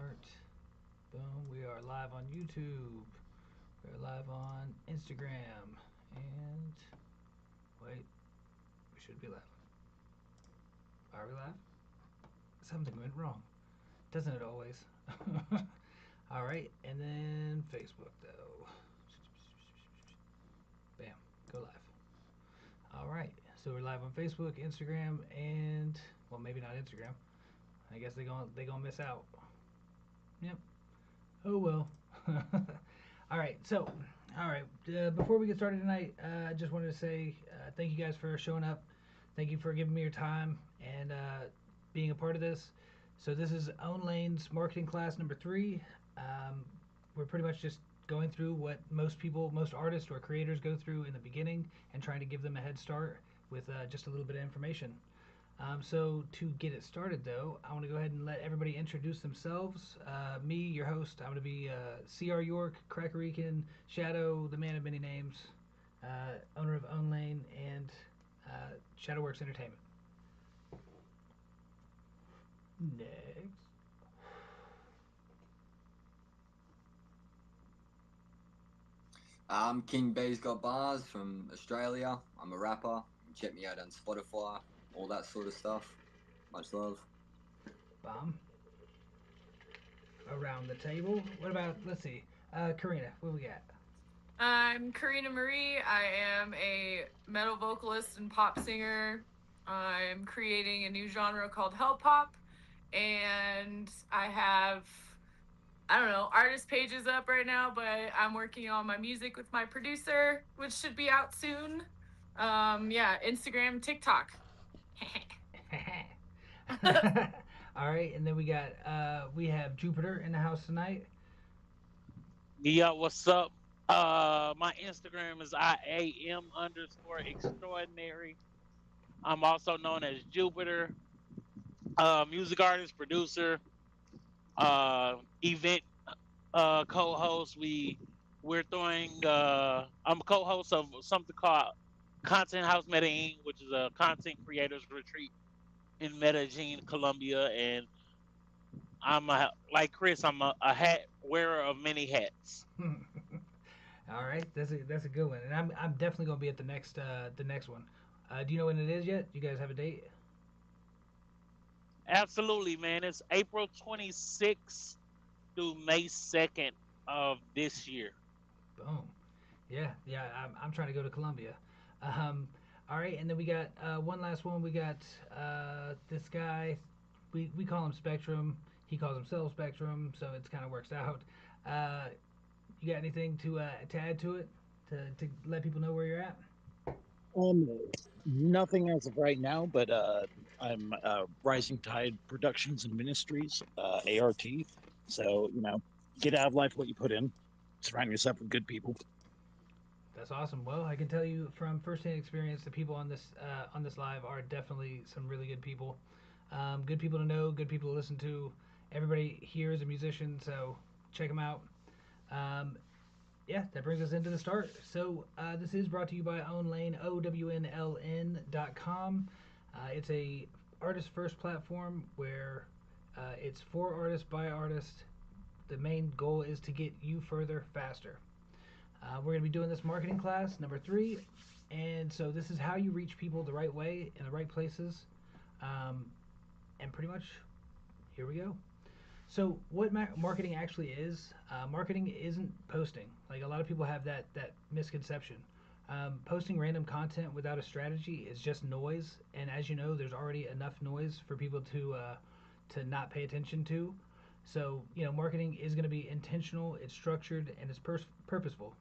start. Boom. We are live on YouTube. We're live on Instagram. And wait, we should be live. Are we live? Something went wrong. Doesn't it always? All right. And then Facebook, though. Bam. Go live. All right. So we're live on Facebook, Instagram, and well, maybe not Instagram. I guess they gonna miss out. Yep. Oh well. All right. So, all right. Before we get started tonight, I just wanted to say thank you guys for showing up. Thank you for giving me your time and being a part of this. So this is OwnLn's marketing class number 3. We're pretty much just going through what most artists or creators go through in the beginning and trying to give them a head start with just a little bit of information. So to get it started, though, I want to go ahead and let everybody introduce themselves. Me, your host, I'm going to be C.R. York, Crackerican, Shadow, the man of many names, owner of OwnLn, and Shadowworks Entertainment. Next. I'm King B's Got Bars from Australia. I'm a rapper. Check me out on Spotify, all that sort of stuff. Much love. Bomb. Around the table. What about, let's see, Karina, what we got? I'm Karina Marie. I am a metal vocalist and pop singer. I'm creating a new genre called Hell Pop. And I have, I don't know, artist pages up right now, but I'm working on my music with my producer, which should be out soon. Yeah, Instagram, TikTok. All right, and then we have Jupiter in the house tonight. Yeah, what's up? My Instagram is IAM_extraordinary. I'm also known as Jupiter, music artist, producer, event co-host. We're throwing. I'm a co-host of something called Content House Medellin, which is a content creators retreat in Medellin, Colombia, and like Chris. I'm a hat wearer of many hats. All right, that's a good one, and I'm definitely gonna be at the next one. Do you know when it is yet? Do you guys have a date? Absolutely, man. It's April 26th through May 2nd of this year. Boom. Yeah. I'm trying to go to Colombia. Um, all right, and then we got one last one. We got this guy. We call him Spectrum. He calls himself Spectrum, so it kind of works out. Uh, you got anything to add to it to let people know where you're at? Nothing as of right now, but I'm Rising Tide Productions and Ministries, ART. So, get out of life what you put in. Surround yourself with good people. That's awesome. Well, I can tell you from firsthand experience, the people on this live are definitely some really good people. Good people to know, good people to listen to. Everybody here is a musician, so check them out. Um, yeah, that brings us into the start. So this is brought to you by OwnLn, OwnLn.com. It's a artist first platform where it's for artists by artists. The main goal is to get you further faster. We're going to be doing this marketing class number 3, and so this is how you reach people the right way in the right places, and pretty much here we go. So what marketing actually is? Marketing isn't posting. Like a lot of people have that misconception. Posting random content without a strategy is just noise, and as you know, there's already enough noise for people to not pay attention to. So marketing is going to be intentional, it's structured, and it's purposeful.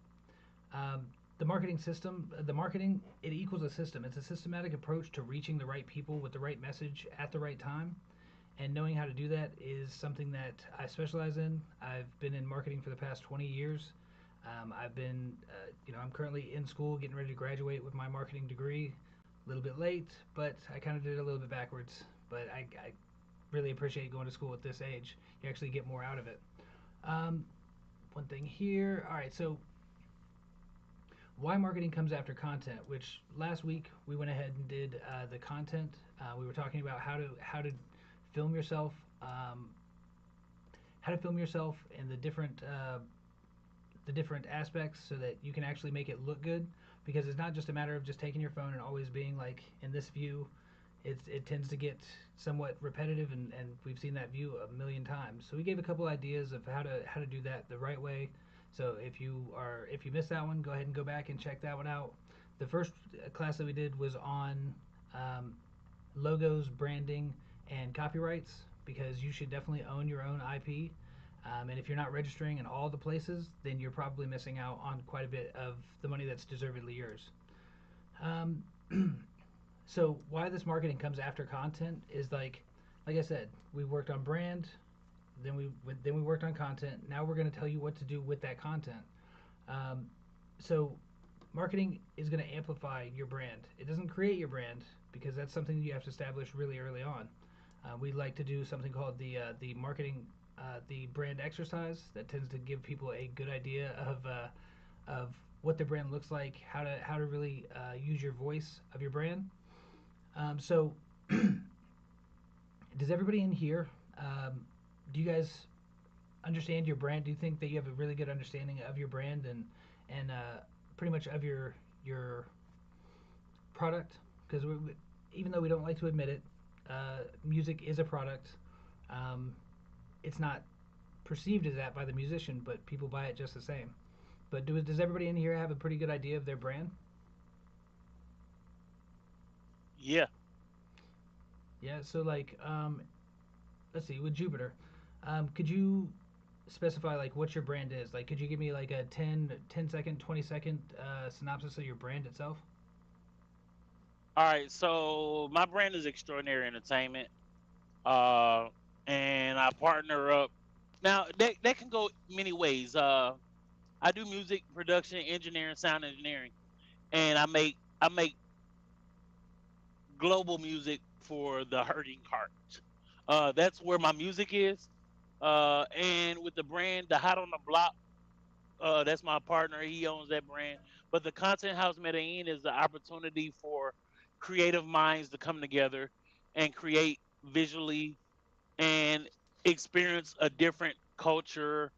The marketing, it equals a system. It's a systematic approach to reaching the right people with the right message at the right time. And knowing how to do that is something that I specialize in. I've been in marketing for the past 20 years. I'm currently in school getting ready to graduate with my marketing degree. A little bit late, but I kind of did it a little bit backwards. But I really appreciate going to school at this age. You actually get more out of it. Um, One thing here. All right, so why marketing comes after content, which last week we went ahead and did the content. We were talking about how to film yourself, how to film yourself and the different aspects so that you can actually make it look good, because it's not just a matter of just taking your phone and always being like in this view. It tends to get somewhat repetitive, and we've seen that view a million times. So we gave a couple ideas of how to do that the right way. So if you missed that one, go ahead and go back and check that one out. The first class that we did was on um, logos, branding, and copyrights, because you should definitely own your own IP. And if you're not registering in all the places, then you're probably missing out on quite a bit of the money that's deservedly yours. Um, so why this marketing comes after content is like I said, we worked on brand, then we worked on content. Now we're going to tell you what to do with that content. Um, so marketing is going to amplify your brand. It doesn't create your brand, because that's something you have to establish really early on. We like to do something called the marketing the brand exercise that tends to give people a good idea of what the brand looks like, how to really use your voice of your brand. So, does everybody in here, do you guys understand your brand? Do you think that you have a really good understanding of your brand and pretty much of your product? Because even though we don't like to admit it, music is a product. Um, it's not perceived as that by the musician, but people buy it just the same. But does everybody in here have a pretty good idea of their brand? Yeah. Yeah. So let's see, with Jupiter, could you specify like what your brand is? Like, could you give me like a 10 second, 20-second synopsis of your brand itself? All right. So my brand is Extraordinary Entertainment, uh, and I partner up. Now that can go many ways. I do music production, engineering, sound engineering, and I make global music for the hurting heart. That's where my music is. And with the brand, the Hot on the Block, that's my partner. He owns that brand. But the Content House Medellin is the opportunity for creative minds to come together and create visually and experience a different culture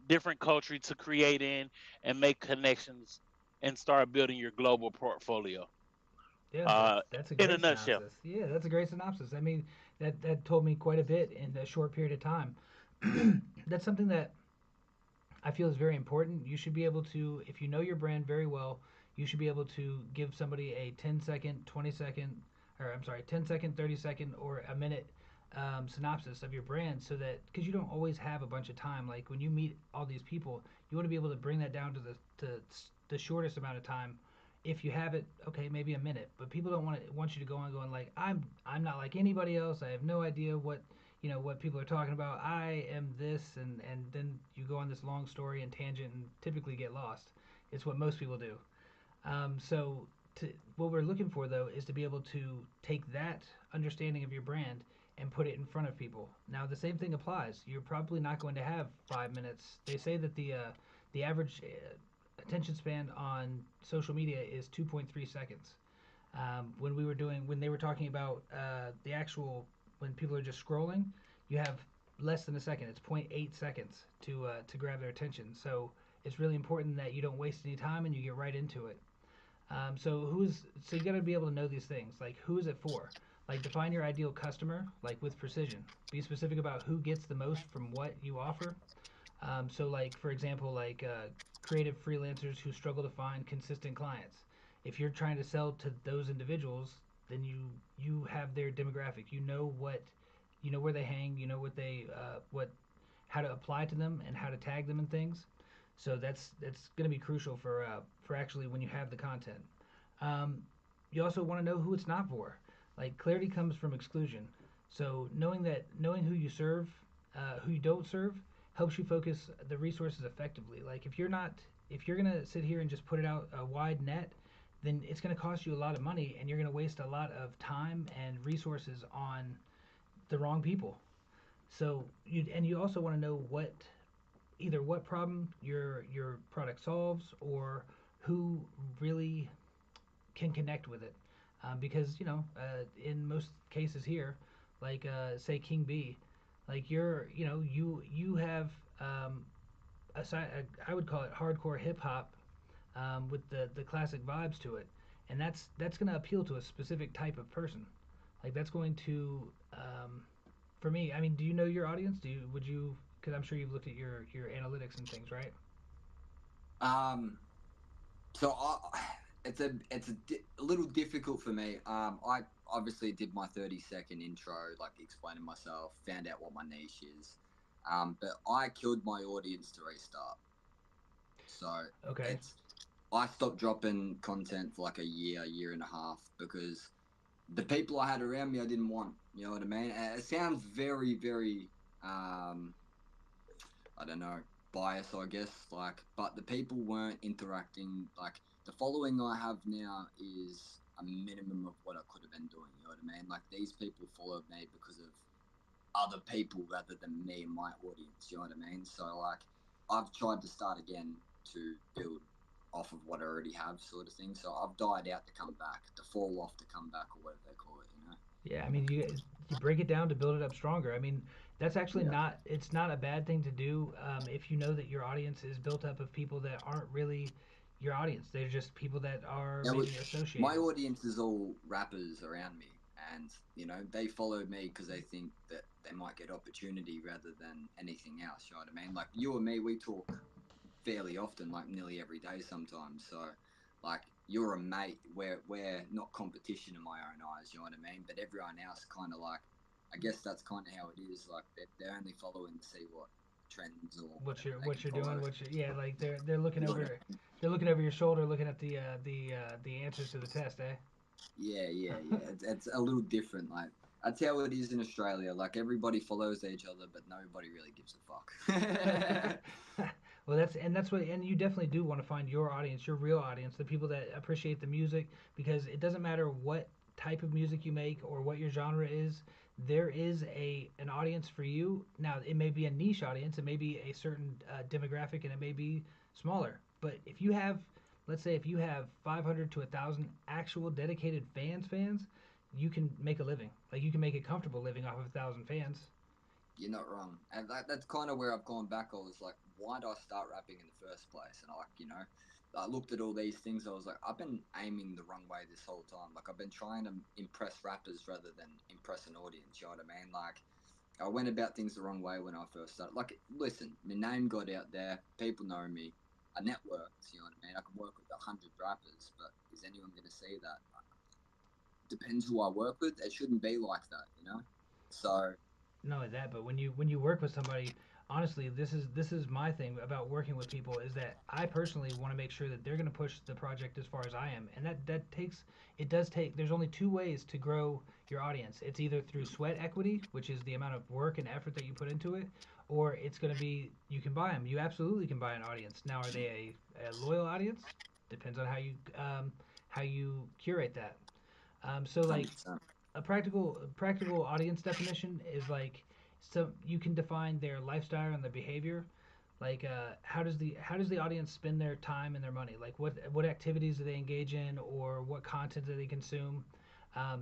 to create in and make connections and start building your global portfolio. Yeah, Uh, that's a in a great nutshell. synopsis. Yeah, that's a great synopsis. I mean, that told me quite a bit in a short period of time. That's something that I feel is very important. You should be able to, if you know your brand very well, you should be able to give somebody a 10-second, 20-second, or I'm sorry, 10-second, 30-second, or a minute synopsis of your brand, so that because you don't always have a bunch of time. Like when you meet all these people, you want to be able to bring that down to the shortest amount of time. If you have it, okay, maybe a minute. But people don't want you to go on going like I'm not like anybody else. I have no idea what people are talking about. I am this, and then you go on this long story and tangent and typically get lost. It's what most people do. So what we're looking for though is to be able to take that understanding of your brand and put it in front of people. Now the same thing applies. You're probably not going to have 5 minutes. They say that the average attention span on social media is 2.3 seconds. When they were talking about the actual when people are just scrolling, you have less than a second. It's zero point 0.8 seconds to grab their attention. So it's really important that you don't waste any time and you get right into it. So you got to be able to know these things. Like, who is it for? Like, define your ideal customer, like with precision. Be specific about who gets the most from what you offer. Like for example, creative freelancers who struggle to find consistent clients. If you're trying to sell to those individuals, then you have their demographic. You know where they hang. You know what how to apply to them and how to tag them and things. So that's going to be crucial for actually when you have the content. Um, you also want to know who it's not for. Like clarity comes from exclusion. So knowing who you serve, who you don't serve, helps you focus the resources effectively. Like if you're gonna sit here and just put it out a wide net, then it's gonna cost you a lot of money and you're gonna waste a lot of time and resources on the wrong people. You also want to know either what problem your product solves or who really can connect with it. Because in most cases here, like say King B, Like you have I would call it hardcore hip hop with the classic vibes to it, and that's going to appeal to a specific type of person. Like that's going to for me. I mean, do you know your audience? Do you would you? Because I'm sure you've looked at your analytics and things, right? Um, so a little difficult for me. I obviously did my 30-second intro, like explaining myself, found out what my niche is. But I killed my audience to restart. So Okay. it's I stopped dropping content for like a year and a half, because the people I had around me I didn't want. You know what I mean? It sounds very, very I don't know, bias, I guess. Like, but the people weren't interacting. Like, the following I have now is a minimum of what I could have been doing. You know what I mean? Like, these people followed me because of other people rather than me and my audience. You know what I mean? So, like, I've tried to start again to build off of what I already have, sort of thing. So I've died out to come back, to fall off to come back, or whatever they call it. You know? Yeah, I mean, you break it down to build it up stronger. I mean, that's actually Yeah. not it's not a bad thing to do if you know that your audience is built up of people that aren't really your audience. They're just people that are Now, maybe my associated. audience is all rappers around me, and they follow me because they think that they might get opportunity rather than anything else. You know what I mean? Like you and me, we talk fairly often, like nearly every day sometimes. So, like you're a mate. We're not competition in my own eyes. You know what I mean? But everyone else kind of like, I guess that's kind of how it is. Like they're only following to see what trends or whatever they What can you're doing, follow. what you yeah, like Yeah. they're looking over your shoulder, looking at the answers to the test, eh? Yeah. It's a little different. Like that's how it is in Australia. Like everybody follows each other, but nobody really gives a fuck. Well, that's what, and you definitely do want to find your audience, your real audience, the people that appreciate the music, because it doesn't matter what type of music you make or what your genre is. There is an audience for you. Now, it may be a niche audience, it may be a certain demographic, and it may be smaller. But if you have, let's say, if you have 500 to 1,000 actual dedicated fans, you can make a living. Like you can make a comfortable living off of 1,000 fans. You're not wrong, and that's kind of where I've gone back. I was like, why did I start rapping in the first place? And I looked at all these things. I was like, I've been aiming the wrong way this whole time. Like I've been trying to impress rappers rather than impress an audience. You know what I mean? Like I went about things the wrong way when I first started. Like, listen, my name got out there. People know me. I networked. You know what I mean? I can work with 100 rappers, but is anyone going to see that? Depends who I work with. It shouldn't be like that, you know. So Not only that, but when you work with somebody, honestly, this is my thing about working with people is that I personally want to make sure that they're going to push the project as far as I am, and that takes it does take. There's only two ways to grow your audience. It's either through sweat equity, which is the amount of work and effort that you put into it, or it's going to be you can buy them. You absolutely can buy an audience. Now, are they a loyal audience? Depends on how you curate that. So like 100%. a practical audience definition is like so you can define their lifestyle and their behavior like how does the audience spend their time and their money, like what activities do they engage in or what content do they consume, are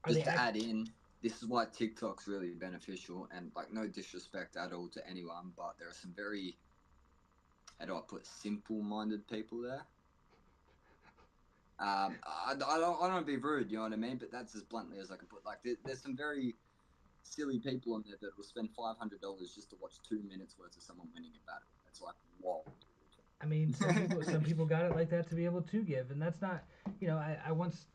Just they to act add in, this is why TikTok's really beneficial, and like no disrespect at all to anyone, but there are some very, how do I put, simple-minded people there. I don't want to be rude, you know what I mean, but that's as bluntly as I can put. Like there's some very silly people on there that will spend $500 just to watch 2 minutes worth of someone winning a battle. It's like, whoa, I mean, some dude. people got it like that to be able to give, and that's not, I once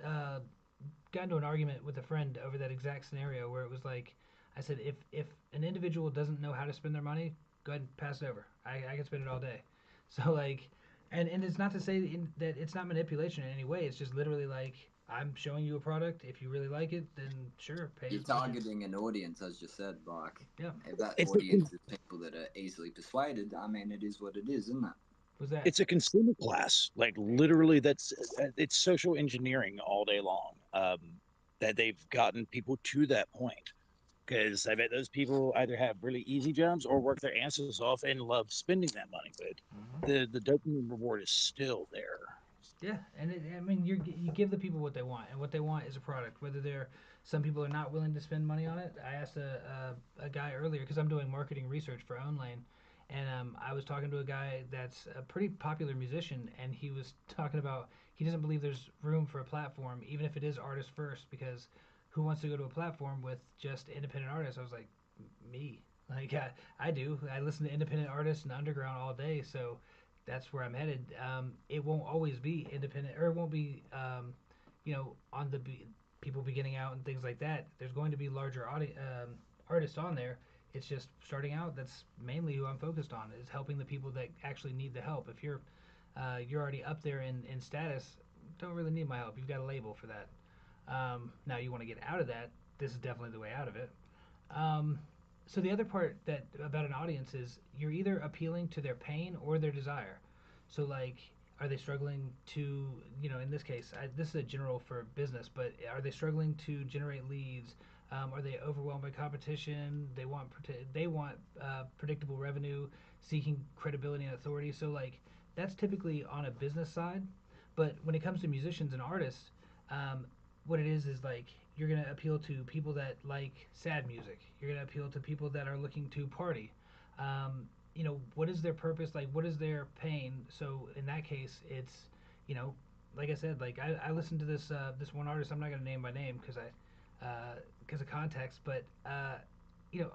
got into an argument with a friend over that exact scenario where it was like, I said, if an individual doesn't know how to spend their money, go ahead and pass it over. I can spend it all day. So like, and it's not to say that it's not manipulation in any way. It's just literally like I'm showing you a product. If you really like it, then sure, pay You're as much as targeting an audience, as you said. Like, yeah. if that It's a audience is people that are easily persuaded, I mean, it is what it is, isn't it? Was that it's a consumer class. Like literally, that's it's social engineering all day long. That they've gotten people to that point because I bet those people either have really easy jobs or work their asses off and love spending that money. But hmm the dopamine reward is still there. Yeah, and I mean, you give the people what they want, and what they want is a product. Whether they're Some people are not willing to spend money on it. I asked a guy earlier because I'm doing marketing research for OwnLn, and I was talking to a guy that's a pretty popular musician, and he was talking about he doesn't believe there's room for a platform, even if it is artist first, because who wants to go to a platform with just independent artists? I was like, me. Like I do. I listen to independent artists and underground all day, so that's where I'm headed. It won't always be independent, or it won't be, on the people beginning out and things like that. There's going to be larger artists on there. It's just starting out. That's mainly who I'm focused on, is helping the people that actually need the help. If you're already up there in status, don't really need my help. You've got a label for that. Now you want to get out of that. This is definitely the way out of it. Um, so the other part that about an audience is you're either appealing to their pain or their desire. So like, are they struggling to, in this case, this is a general for business, but are they struggling to generate leads? Are they overwhelmed by competition? They want predictable revenue, seeking credibility and authority. So like, that's typically on a business side. But when it comes to musicians and artists, um, what it is like you're gonna appeal to people that like sad music. You're gonna appeal to people that are looking to party. What is their purpose? Like, what is their pain? So in that case, it's, you know, like I said, like I listened to this one artist. I'm not gonna name by name because of context, but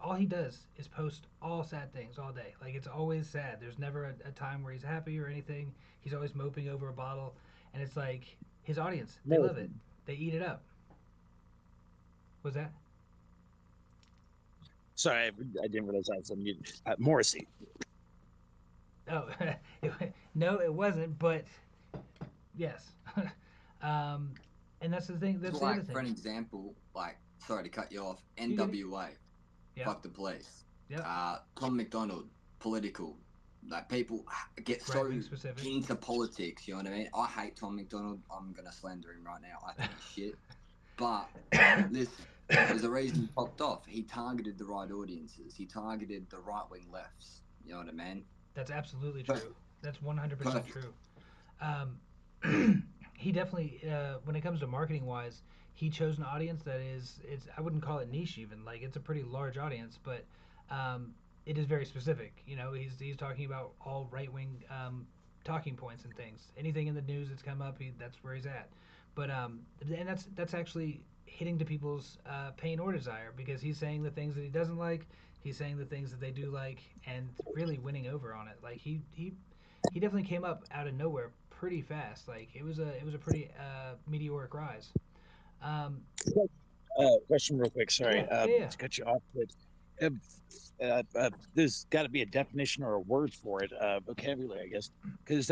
all he does is post all sad things all day. Like it's always sad. There's never a time where he's happy or anything. He's always moping over a bottle, and it's like his audience, they love it. They eat it up. Was that? Sorry, I didn't realize I was unmuted. Morrissey. Oh, no, it wasn't. But yes, um, and that's the thing. That's the other Like, for an thing. example, like, sorry to cut you off, You get it? NWA, Yeah. fuck the police. Yeah. Tom McDonald, political. Like, people get so Right-wing specific. into politics, you know what I mean? I hate Tom McDonald. I'm going to slander him right now. I think he's shit. But there's a reason he popped off. He targeted the right audiences. He targeted the right-wing lefts. You know what I mean? That's absolutely true. That's 100% Perfect. true. He definitely, when it comes to marketing wise, he chose an audience that it's I wouldn't call it niche even. Like it's a pretty large audience, but it is very specific. He's talking about all right wing talking points and things. Anything in the news that's come up, that's where he's at. But and that's actually hitting to people's pain or desire because he's saying the things that he doesn't like. He's saying the things that they do like, and really winning over on it. Like he definitely came up out of nowhere pretty fast. Like it was a pretty meteoric rise. Um, Question real quick. Sorry yeah. to cut you off, but there's got to be a definition or a word for it, vocabulary, I guess, because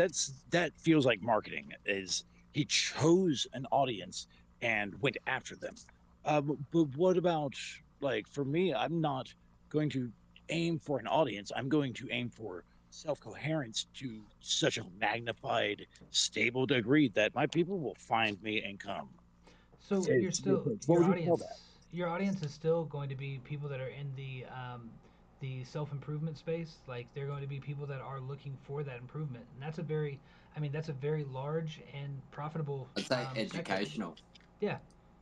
that feels like marketing. Is he chose an audience and went after them? But what about, like, for me? I'm not going to aim for an audience. I'm going to aim for self-coherence to such a magnified, stable degree that my people will find me and come. So you're still What would you call that? your audience is still going to be people that are in the self improvement space. Like they're going to be people that are looking for that improvement, and that's a very large and profitable. I'd say Sector. educational. Yeah,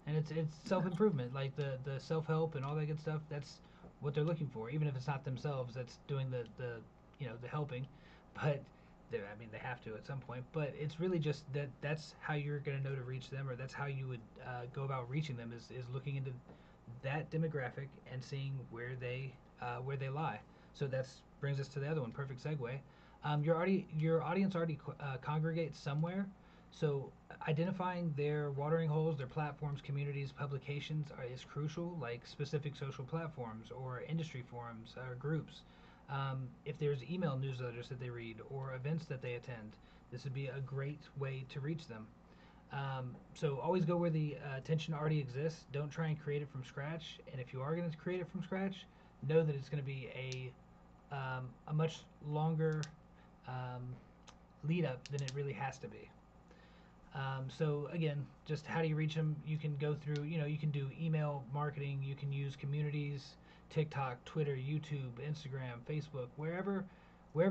and it's self improvement, like the self help and all that good stuff. That's what they're looking for, even if it's not themselves that's doing the helping, but they have to at some point. But it's really just that's how you're gonna know to reach them, or that's how you would go about reaching them is looking into that demographic and seeing where they lie. So that's brings us to the other one. Perfect segue. Your audience already congregates somewhere, so identifying their watering holes, their platforms, communities, publications is crucial, like specific social platforms or industry forums or groups. If there's email newsletters that they read or events that they attend, this would be a great way to reach them. So always go where the attention already exists. Don't try and create it from scratch. And if you are going to create it from scratch, know that it's going to be a much longer um, lead up than it really has to be. So again, just how do you reach them? You can go through, you can do email marketing. You can use communities, TikTok, Twitter, YouTube, Instagram, Facebook, wherever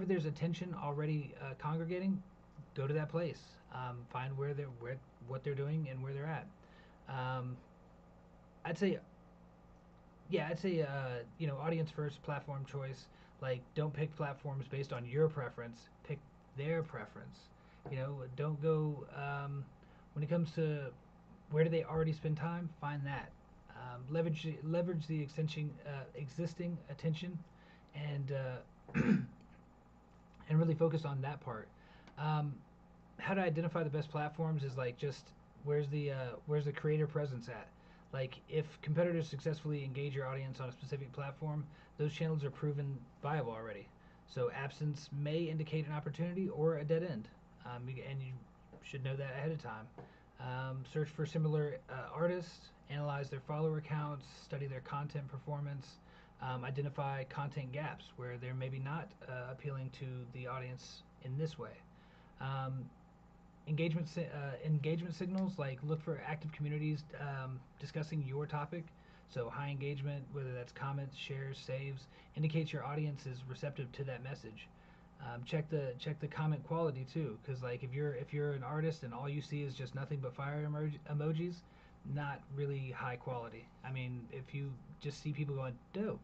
there's attention already congregating, go to that place. Find what they're doing and where they're at. Um, I'd say, yeah, I'd say, audience first, platform choice. Like, don't pick platforms based on your preference. Pick their preference. Don't go, when it comes to where do they already spend time. Find that. Leverage the existing attention, and and really focus on that part. Um, how to identify the best platforms is like just where's the creator presence at. Like, if competitors successfully engage your audience on a specific platform, those channels are proven viable already. So absence may indicate an opportunity or a dead end, and you should know that ahead of time. Search for similar artists, analyze their follower counts, study their content performance, identify content gaps where they're maybe not appealing to the audience in this way. Um, engagement signals, like look for active communities discussing your topic. So high engagement, whether that's comments, shares, saves, indicates your audience is receptive to that message. Check the comment quality too, because like if you're an artist and all you see is just nothing but fire emojis, not really high quality. I mean, if you just see people going dope,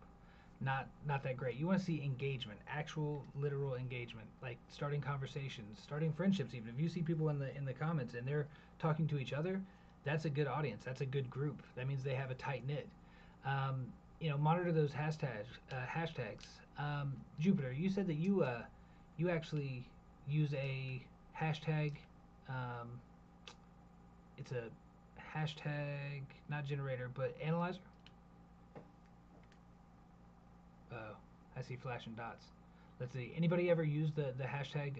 not that great. You want to see engagement, actual literal engagement, like starting conversations, starting friendships. Even if you see people in the comments and they're talking to each other, that's a good audience. That's a good group. That means they have a tight knit. Monitor those hashtags. Jupiter, you said that you actually use a hashtag. Um, it's a hashtag, not generator, but analyzer. Oh, I see flashing dots. Let's see. Anybody ever use the hashtag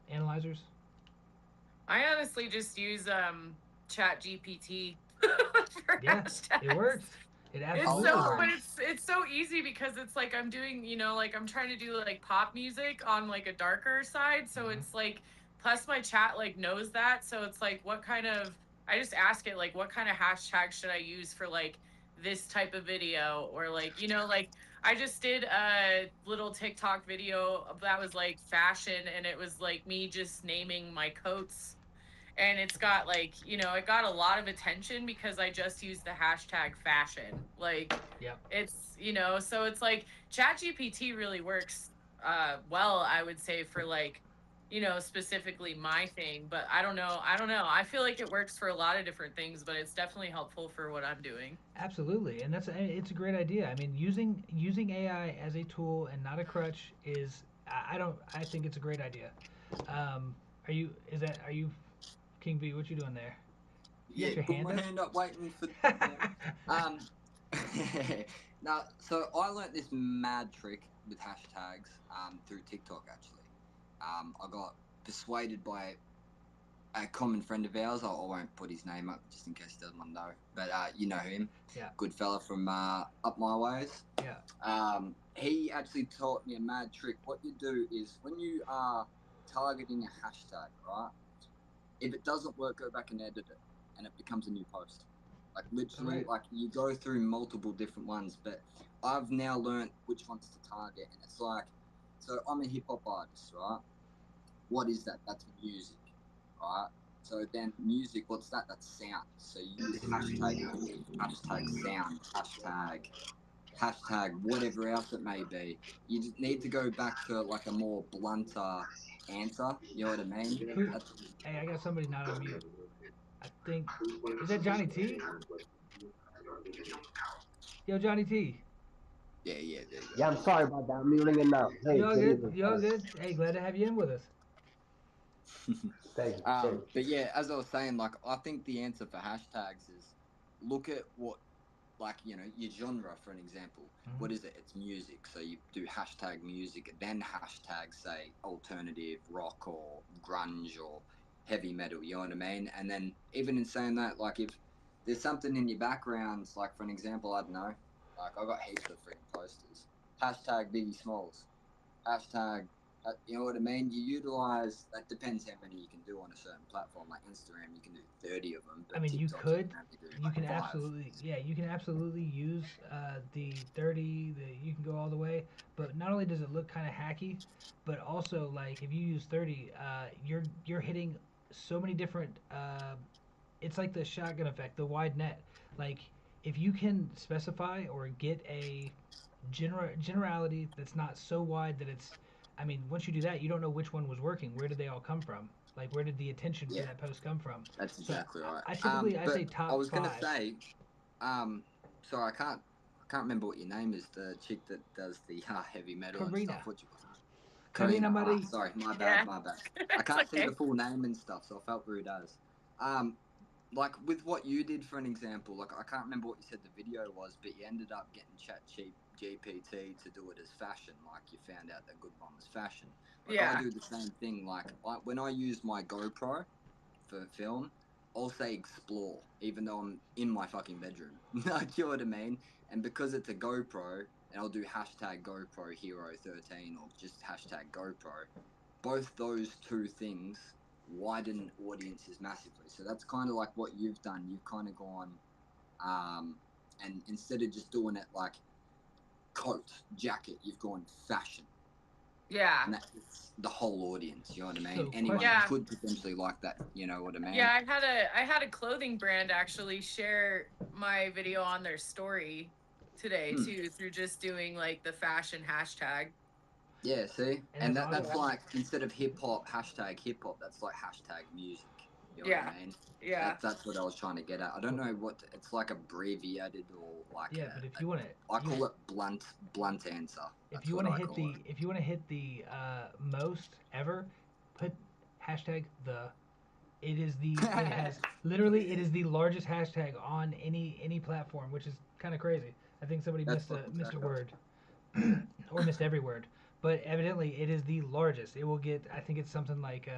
analyzers? I honestly just use Chat GPT for Yeah, it hashtags. works. It It's I'll, absolutely so, but works. it's so easy because it's like I'm doing, like I'm trying to do like pop music on like a darker side. So Hmm. it's like, plus my chat like knows that. So it's like, I just ask it like, what kind of hashtag should I use for like this type of video? Or like, like I just did a little TikTok video that was like fashion, and it was like me just naming my coats, and it's got like, it got a lot of attention because I just used the hashtag fashion. Like, Yep. it's, so it's like ChatGPT really works well, I would say, for like, specifically my thing. But I don't know, I feel like it works for a lot of different things, but it's definitely helpful for what I'm doing. Absolutely, and it's a great idea. I mean, using AI as a tool and not a crutch is I don't I think it's a great idea. Are you is that are you King B? What you doing there? You yeah, got your put hand my up? hand up, waiting for. Yeah. Um, now, so I learnt this mad trick with hashtags through TikTok actually. I got persuaded by a common friend of ours. I won't put his name up just in case he doesn't want to know, but you know him, Yeah. good fella from up my ways. Yeah. He actually taught me a mad trick. What you do is when you are targeting a hashtag, right? If it doesn't work, go back and edit it, and it becomes a new post. Like All literally, right. like you go through multiple different ones, but I've now learned which ones to target, and it's like, so I'm a hip hop artist, right? What is that? That's music, right? So then music, what's that? That's sound. So you use hashtag music, hashtag sound, hashtag whatever else it may be. You just need to go back to like a more blunter answer. You know what I mean? Who? That's, Hey, I got somebody not on mute. I think is that Johnny T? Yo, Johnny T. yeah, there Yeah, I'm sorry about that. I'm muting it now. You Hey, all good good? evening, You all fellas. good? Hey, glad to have you in with us. you go. Thank you. Same. But yeah, as I was saying, like I think the answer for hashtags is look at what, like, your genre, for an example. Hmm. What is it? It's music. So you do hashtag music, then hashtag say alternative rock or grunge or heavy metal. You know what I mean? And then even in saying that, like if there's something in your background, like for an example, I don't know, like I got heaps of freaking posters. Hashtag Biggie Smalls. Hashtag, you know what I mean? You utilize, that depends how many you can do on a certain platform. Like Instagram, you can do 30 of them, I but mean, you TikTok's could, only have to do you like can five. absolutely, yeah, you can absolutely use the 30. You can go all the way. But not only does it look kind of hacky, but also like if you use 30, you're hitting so many different. It's like the shotgun effect, the wide net. Like, if you can specify or get a generality that's not so wide that it's, I mean, once you do that, you don't know which one was working. Where did they all come from? Like, where did the attention for Yeah, that post come from? that's So exactly right. I typically I But say I top was gonna five. say, sorry, I can't remember what your name is. The chick that does the heavy metal and Karina. stuff. What you? Karina Karina. Marie. Sorry, my bad, Yeah. my bad. I It's can't see okay. the full name and stuff, so I felt rude as. Like with what you did for an example, like I can't remember what you said the video was, but you ended up getting GPT to do it as fashion. Like you found out the good one was fashion. Like Yeah. I do the same thing. Like when I use my GoPro for film, I'll say explore, even though I'm in my fucking bedroom. Like, you know what I mean? And because it's a GoPro, and I'll do hashtag GoPro Hero 13 or just hashtag GoPro, both those two things widen audiences massively. So that's kind of like what you've done. You've kind of gone, and instead of just doing it like coat, jacket, you've gone fashion. Yeah. And that's the whole audience, you know what I mean? So, Anyone question. Yeah. could potentially like that, you know what I mean? Yeah, I had a clothing brand actually share my video on their story today too, through just doing like the fashion hashtag. Yeah, see? And And that's that's awesome. like, instead of hip hop, hashtag hip hop, that's like hashtag music. You know Yeah. what I mean? Yeah. That's what I was trying to get at. I don't know what, it's like abbreviated or like, Yeah, but if you want to, I call it blunt answer. if That's you what want to I hit call the, it. if you want to hit the most ever, put hashtag the. It is the. It has literally. It is the largest hashtag on any platform, which is kind of crazy. I think somebody That's missed a fucking word, or missed every word. But evidently, it is the largest. It will get. I think it's something like.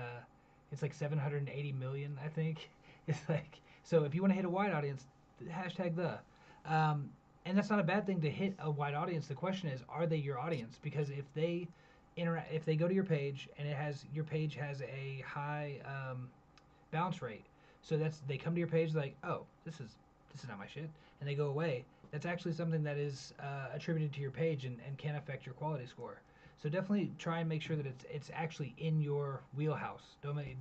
It's like 780 million. I think. It's like. So if you want to hit a wide audience, hashtag the. Um, and that's not a bad thing to hit a wide audience. The question is, are they your audience? Because if they go to your page and your page has a high bounce rate, so they come to your page like, oh, this is not my shit, and they go away. That's actually something that is attributed to your page and can affect your quality score. So definitely try and make sure that it's actually in your wheelhouse. Don't make,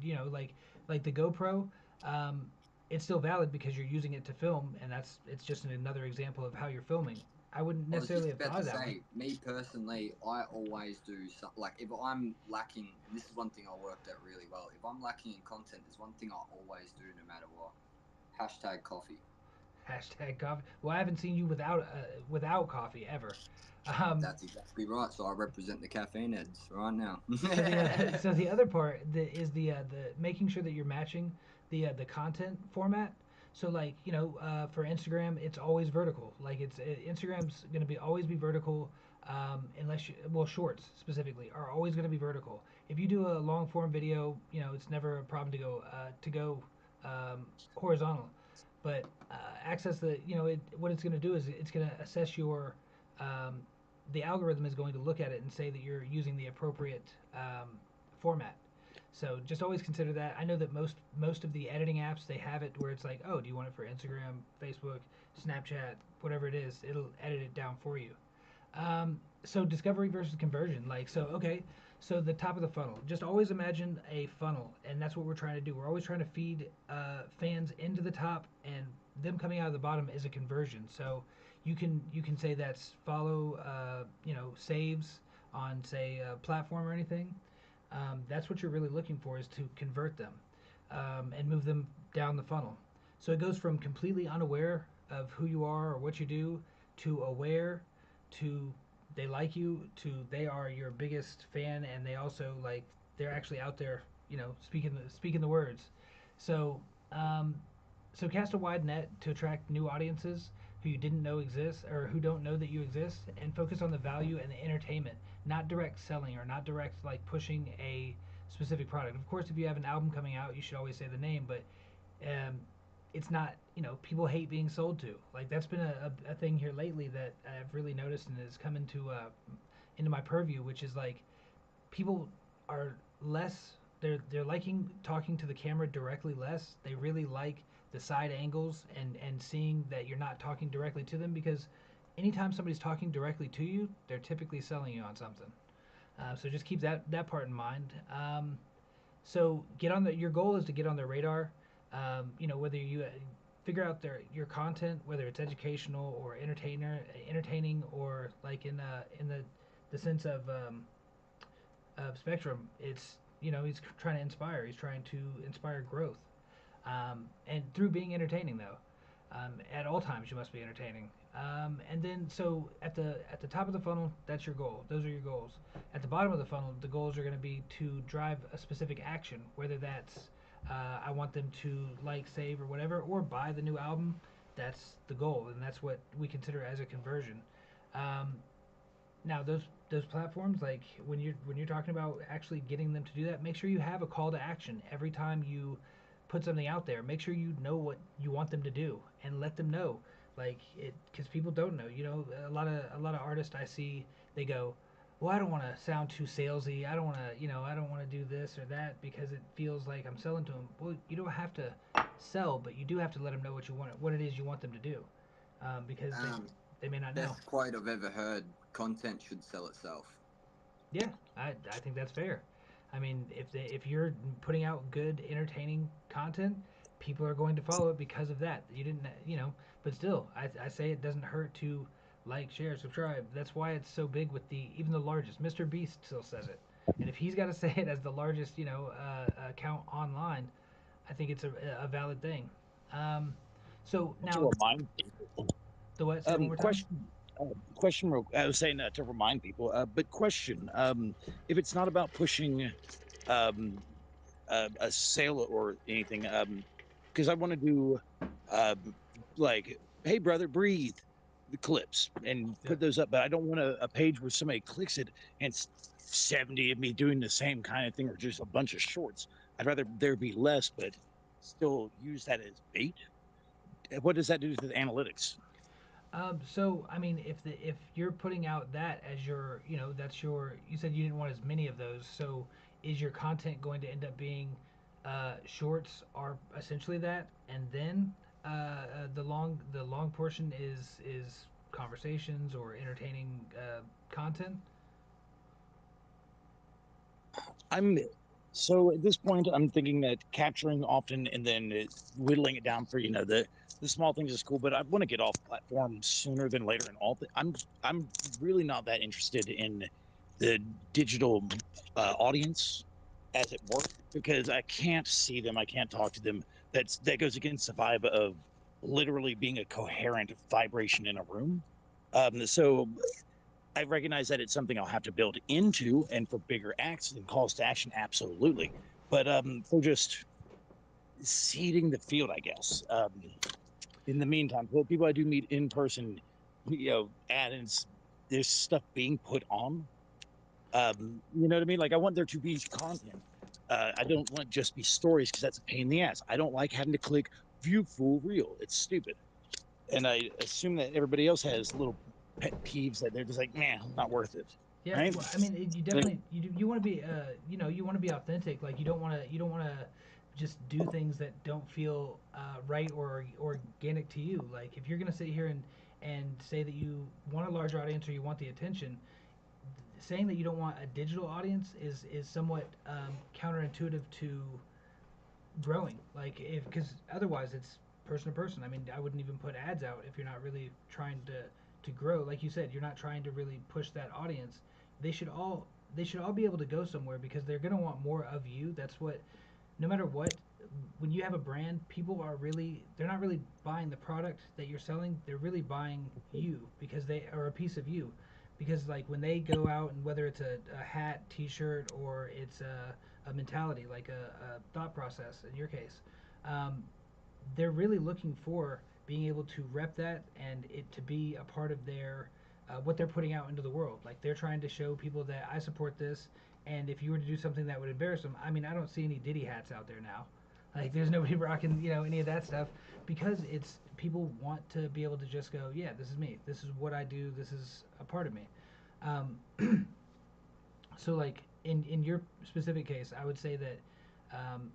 like the GoPro. Um, it's still valid because you're using it to film, and it's just another example of how you're filming. I wouldn't I was necessarily just have about thought to of that one. say, me personally, I always do like if I'm lacking, and this is one thing I worked out really well. If I'm lacking in content, there's one thing I always do, no matter what. Hashtag coffee. Hashtag coffee. Well, I haven't seen you without coffee ever. Um, That's exactly right. So I represent the caffeine heads right now. so the other part is the making sure that you're matching the content format. So like for Instagram, it's always vertical. Like Instagram's gonna be always be vertical, unless shorts specifically are always gonna be vertical. If you do a long form video, it's never a problem to go horizontal. But access what it's gonna do is it's gonna assess your um, the algorithm is going to look at it and say that you're using the appropriate format. So just always consider that. I know that most of the editing apps they have it where it's like, oh, do you want it for Instagram, Facebook, Snapchat, whatever it is, it'll edit it down for you. So discovery versus conversion, okay, so the top of the funnel. Just always imagine a funnel, and that's what we're trying to do. We're always trying to feed fans into the top, and them coming out of the bottom is a conversion. So you can say that's follow, saves on say a platform or anything. That's what you're really looking for is to convert them and move them down the funnel. So it goes from completely unaware of who you are or what you do to aware to they like you to they are your biggest fan and they also they're actually out there speaking the words. So um, so cast a wide net to attract new audiences who you didn't know exist or who don't know that you exist, and focus on the value and the entertainment, not direct selling or not direct pushing a specific product. Of course, if you have an album coming out, you should always say the name, but um, it's not, people hate being sold to. Like that's been a thing here lately that I've really noticed and has come into my purview, which is like people are less they're liking talking to the camera directly less. They really like the side angles and seeing that you're not talking directly to them, because anytime somebody's talking directly to you, they're typically selling you on something. So just keep that part in mind. So your goal is to get on their radar. Whether figure out your content, whether it's educational or entertaining, or like in the sense of spectrum. It's, he's trying to inspire. He's trying to inspire growth, and through being entertaining though. At all times, you must be entertaining. And then, so at the top of the funnel, that's your goal. Those are your goals. At the bottom of the funnel, the goals are going to be to drive a specific action, whether that's I want them to like, save, or whatever, or buy the new album. That's the goal, and that's what we consider as a conversion. Um, Now, those platforms, like when you're talking about actually getting them to do that, make sure you have a call to action every time you put something out there. Make sure you know what you want them to do and let them know. Like it, because people don't know. A lot of artists I see, they go, well, I don't want to sound too salesy. I don't want to do this or that because it feels like I'm selling to them. Well, you don't have to sell, but you do have to let them know what it is you want them to do, because they may not know. Best quote I've ever heard: "Content should sell itself." Yeah, I think that's fair. I mean, if you're putting out good, entertaining content, people are going to follow it because of that. You didn't, but still, I say it doesn't hurt to like, share, subscribe. That's why it's so big with even the largest. Mr. Beast still says it, and if he's got to say it as the largest, account online, I think it's a valid thing. Um, so To now remind people. the what? Say it one more time. Question. Question. I was saying to remind people, but question. If it's not about pushing um, a sale or anything, because I want to do like, hey brother, breathe, the clips and Yeah. put those up, but I don't want a page where somebody clicks it and it's 70 of me doing the same kind of thing or just a bunch of shorts. I'd rather there be less, but still use that as bait. What does that do to the analytics? So I mean, if you're putting out that as your, that's your, you said you didn't want as many of those. So is your content going to end up being, shorts are essentially that, and then the long portion is conversations or entertaining content? I'm so at this point, I'm thinking that capturing often and then whittling it down for the small things is cool, but I want to get off platform sooner than later. And I'm really not that interested in the digital audience, as it were, because I can't see them, I can't talk to them. That goes against the vibe of literally being a coherent vibration in a room. So I recognize that it's something I'll have to build into, and for bigger acts and calls to action, absolutely. But for just seeding the field, I guess. In the meantime, for people I do meet in person, add-ins, there's stuff being put on. You know what I mean? Like I want there to be content. I don't want just be stories because that's a pain in the ass. I don't like having to click view full reel. It's stupid. And I assume that everybody else has little pet peeves that they're just like, man, not worth it. Yeah, Right? well, I mean, you definitely you want to be you want to be authentic. Like you don't want to just do things that don't feel right or organic to you. Like if you're gonna sit here and say that you want a large audience or you want the attention, saying that you don't want a digital audience is somewhat counterintuitive to growing. Like if because otherwise it's person to person. I mean, I wouldn't even put ads out if you're not really trying to grow. Like you said, you're not trying to really push that audience. They should all be able to go somewhere because they're gonna want more of you. That's what, no matter what, when you have a brand, people they're not really buying the product that you're selling. They're really buying you because they are a piece of you. Because like when they go out, and whether it's a hat, T-shirt, or it's a mentality, like a thought process in your case, um, they're really looking for being able to rep that and it to be a part of their what they're putting out into the world. Like they're trying to show people that I support this, and if you were to do something that would embarrass them, I mean, I don't see any Diddy hats out there now. Like there's nobody rocking, any of that stuff because it's people want to be able to just go, yeah, this is me. This is what I do. This is a part of me. Um, so like in your specific case, I would say that um,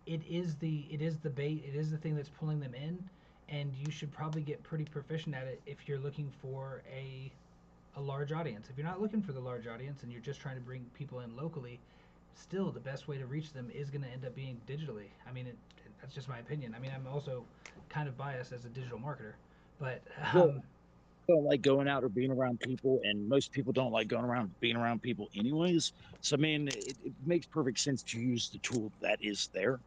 it is the bait, it is the thing that's pulling them in, and you should probably get pretty proficient at it if you're looking for a large audience. If you're not looking for the large audience and you're just trying to bring people in locally, still the best way to reach them is going to end up being digitally. I mean, That's just my opinion. I mean, I'm also kind of biased as a digital marketer, but Well, don't like going out or being around people, and most people don't like going around being around people anyways. So I mean, it makes perfect sense to use the tool that is there.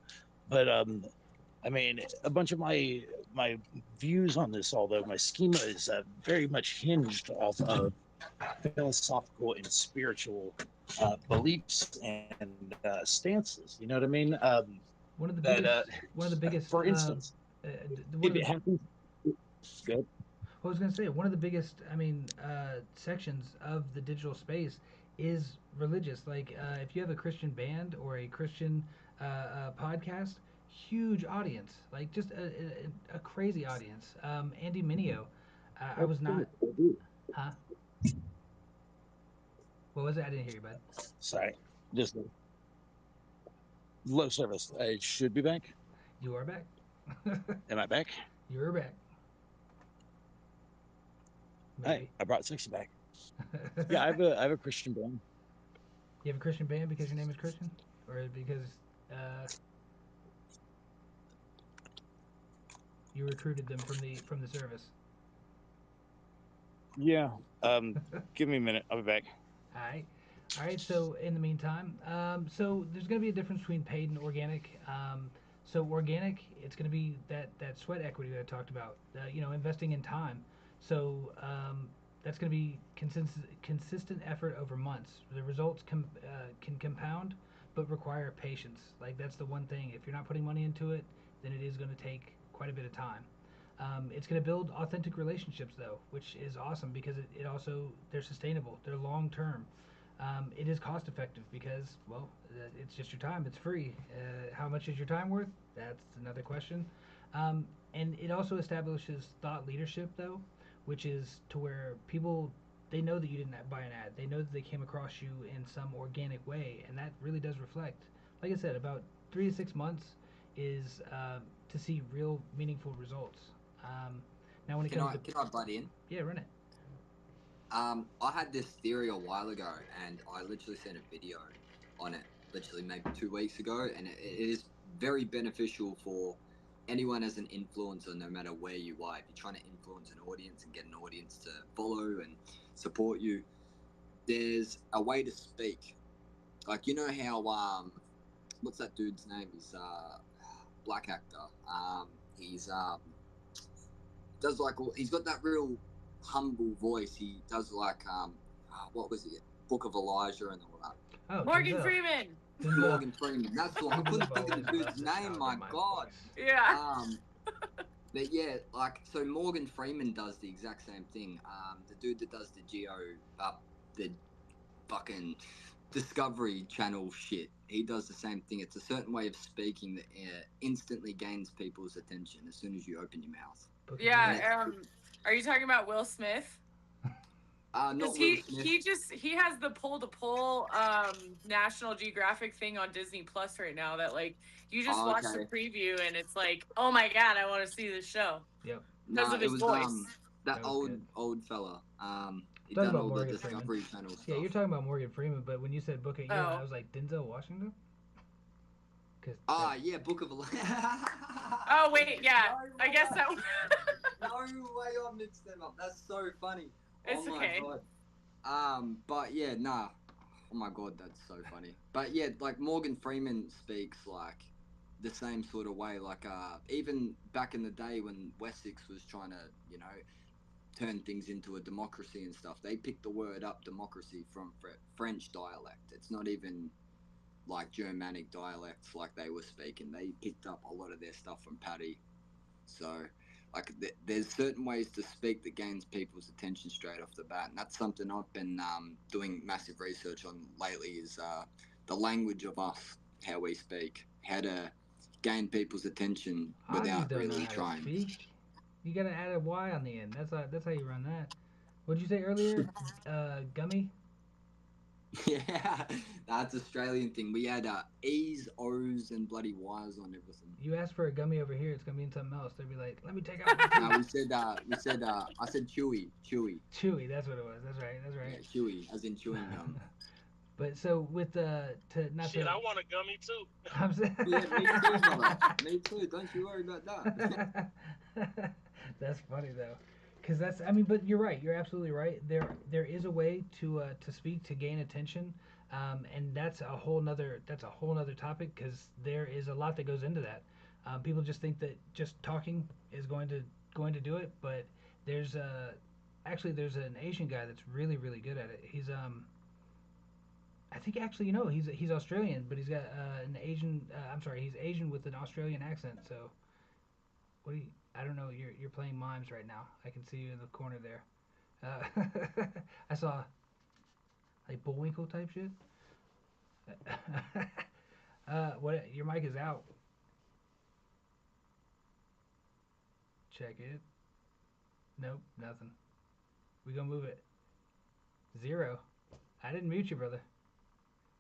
But I mean, a bunch of my views on this, although my schema is very much hinged off of philosophical and spiritual beliefs and stances. You know what I mean? one of the That, biggest, one of the biggest, for instance, one if of it the, happens, good. I was gonna say one of the biggest, I mean, sections of the digital space is religious. Like, if you have a Christian band or a Christian podcast, huge audience, like just a crazy audience. Andy Mineo, I was not, huh? What was it? I didn't hear you, bud. Sorry, just low service. I should be back. You are back. Am I back? You're back. Hey, Maybe. I brought 60 back. Yeah, I have a Christian band. You have a Christian band because your name is Christian, or because uh, you recruited them from the service? Yeah. Give me a minute. I'll be back. All right. All right. So in the meantime, so there's going to be a difference between paid and organic. So organic, it's going to be that sweat equity that I talked about. Investing in time. So that's going to be consistent effort over months. The results can compound, but require patience. Like that's the one thing. If you're not putting money into it, then it is going to take quite a bit of time. It's going to build authentic relationships, though, which is awesome because it also they're sustainable, they're long term. It is cost effective because, well, it's just your time. It's free. How much is your time worth? That's another question. And it also establishes thought leadership, though, which is to where people they know that you didn't buy an ad. They know that they came across you in some organic way, and that really does reflect. Like I said, about 3 to 6 months is to see real meaningful results. Now, when it comes to Can I butt in? yeah, run it. I had this theory a while ago, and I literally sent a video on it, literally maybe 2 weeks ago, and it is very beneficial for anyone as an influencer, no matter where you are. If you're trying to influence an audience and get an audience to follow and support you, there's a way to speak. Like, you know how what's that dude's name? He's black actor. He's does like he's got that real humble voice. He does like what was it? Book of Elijah and all that. Oh, Morgan Denzel. Freeman. Denzel. Morgan Freeman. That's the one. I couldn't think of the dude's name. My God. Yeah. But yeah, like so Morgan Freeman does the exact same thing. The dude that does the fucking Discovery Channel shit. He does the same thing. It's a certain way of speaking that instantly gains people's attention as soon as you open your mouth. Yeah. Are you talking about Will Smith? Not Will Because Smith. he has the pull to pull National Geographic thing on Disney Plus right now that like you just watch the preview and it's like, oh my God, I want to see this show. Yep. Because of his voice. That was old fella. He Talking done about all the Morgan Discovery Freeman. Channel stuff. Yeah, you're talking about Morgan Freeman, but when you said Book of Eli, Oh. I was like Denzel Washington. Yeah, Book of Elijah. Oh wait, yeah. No I guess that. No way I mixed them up. That's so funny. It's oh my okay. God. But yeah, nah. Oh my God, that's so funny. But yeah, like Morgan Freeman speaks like the same sort of way. Like even back in the day when Wessex was trying to, turn things into a democracy and stuff, they picked the word up democracy from French dialect. It's not even like Germanic dialects like they were speaking. They picked up a lot of their stuff from Paddy. So like there's certain ways to speak that gains people's attention straight off the bat, and that's something I've been doing massive research on lately is the language of us, how we speak, how to gain people's attention without really trying. Speak. You gotta add a Y on the end. That's how you run that. What'd you say earlier? Gummy. Yeah, that's Australian thing. We had E's, O's, and bloody Y's on everything. You ask for a gummy over here, it's gonna mean something else. They'd be like, "Let me take out." No, I said chewy. Chewy. That's what it was. That's right. Yeah, chewy, as in chewing gum. But so with to not Shit, to I want a gummy too. I'm Yeah, me too, brother. Me too. Don't you worry about that. That's funny though, because that's I mean, but you're right. You're absolutely right. There is a way to speak to gain attention, and that's a whole nother topic because there is a lot that goes into that. People just think that just talking is going to do it, but there's actually there's an Asian guy that's really good at it. I think actually he's Australian, but he's got an Asian. I'm sorry, he's Asian with an Australian accent. So what do you? I don't know. You're playing mimes right now. I can see you in the corner there. I saw like Bullwinkle type shit. What? Your mic is out. Check it. Nope, nothing. We gonna move it. Zero. I didn't mute you, brother.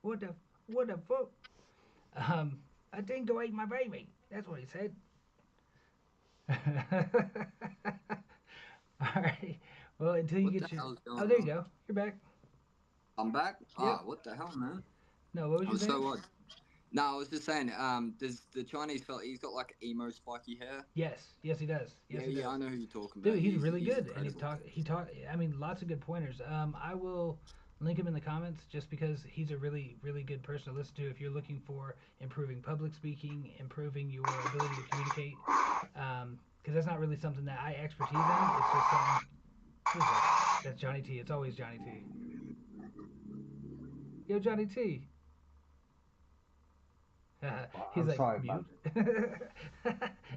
What the? What the fuck? Um, a dingo ate my baby. That's what he said. All right. Well, until you What the get your. hell's Oh, going there you on? go. You're back. I'm back. Yep. Ah, what the hell, man? No, what was you I'm saying? so odd. No, I was just saying. Does the Chinese fella? He's got like emo spiky hair. Yes. Yes, he does. Yes, Yeah, he yeah, does. I know who you're talking Dude, about. he's really He's good, and he incredible. talk. He talk. I mean, lots of good pointers. I will link him in the comments just because he's a really good person to listen to if you're looking for improving public speaking, improving your ability to communicate. Because that's not really something that I expertise in. It's just something. Who's that? That's Johnny T. It's always Johnny T. Yo, Johnny T. He's I'm like sorry about mute.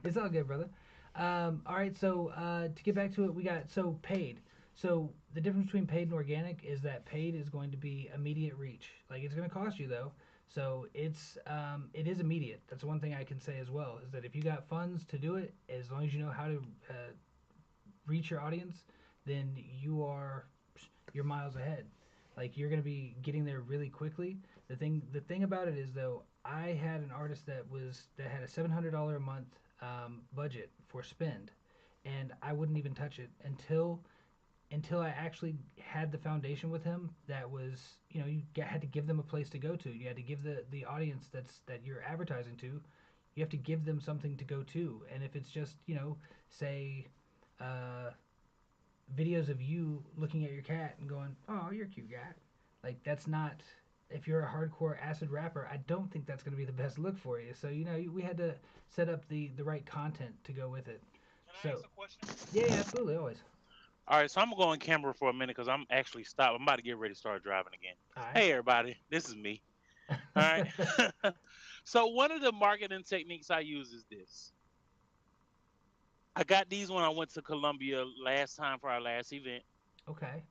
It's all good, brother. All right, so to get back to it, we got so paid. So the difference between paid and organic is that paid is going to be immediate reach. Like it's going to cost you though. So it is immediate. That's one thing I can say as well is that if you got funds to do it, as long as you know how to reach your audience, then you're miles ahead. Like you're gonna be getting there really quickly. The thing about it is though, I had an artist that had a $700 a month budget for spend, and I wouldn't even touch it until I actually had the foundation with him. That was had to give them a place to go to. You had to give the audience that you're advertising to. You have to give them something to go to, and if it's just say uh, videos of you looking at your cat and going, "Oh, you're a cute cat." Like that's not. If you're a hardcore acid rapper, I don't think that's going to be the best look for you. So we had to set up the right content to go with it. Can I So ask a question? yeah, absolutely, always. All right, so I'm gonna go on camera for a minute because I'm actually stopped. I'm about to get ready to start driving again. All Hey, everybody, this is me. All right. right. So one of the marketing techniques I use is this. I got these when I went to Columbia last time for our last event, Okay.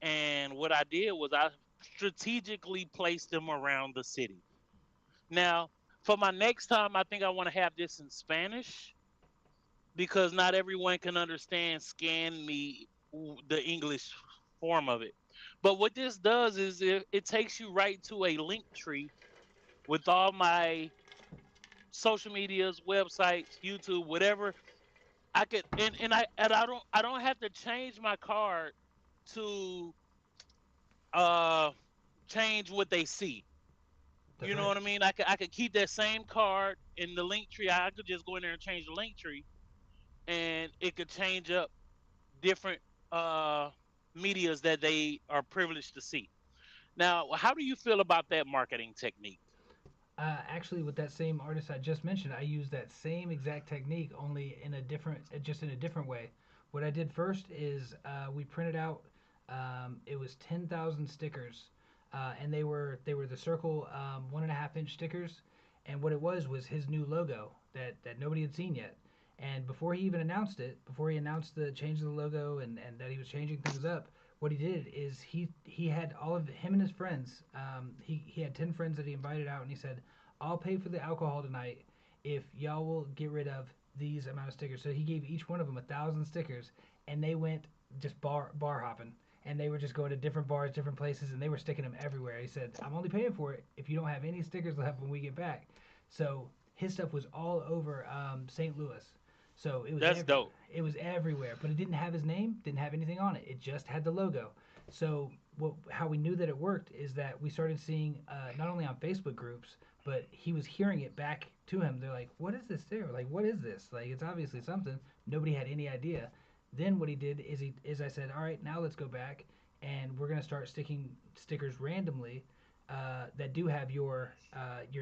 and what I did was I strategically placed them around the city. Now, for my next time, I think I want to have this in Spanish because not everyone can understand scan me the English form of it. But what this does is it takes you right to a link tree with all my social medias, websites, YouTube, whatever I could, and I don't have to change my card to uh change what they see. That's You know right. what I mean? I could keep that same card in the link tree. I could just go in there and change the link tree, and it could change up different uh medias that they are privileged to see. Now, how do you feel about that marketing technique? Actually, with that same artist I just mentioned, I used that same exact technique, only in a different, just in a different way. What I did first is we printed out. It was 10,000 stickers, and they were the circle 1.5 inch stickers. And what it was his new logo that nobody had seen yet. And before he even announced it, before he announced the change of the logo and that he was changing things up, what he did is he had all of him and his friends. He had 10 friends that he invited out, and he said, "I'll pay for the alcohol tonight if y'all will get rid of these amount of stickers." So he gave each one of them 1,000 stickers, and they went just bar hopping, and they were just going to different bars, different places, and they were sticking them everywhere. He said, "I'm only paying for it if you don't have any stickers left when we get back." So his stuff was all over St. Louis. So That's dope. it was everywhere, but it didn't have his name, didn't have anything on it. It just had the logo. So how we knew that it worked is that we started seeing not only on Facebook groups, but he was hearing it back to him. They're like, "What is this there? Like, what is this? Like, it's obviously something." Nobody had any idea. Then what he did is I said, "All right, now let's go back and we're gonna start sticking stickers randomly that do have your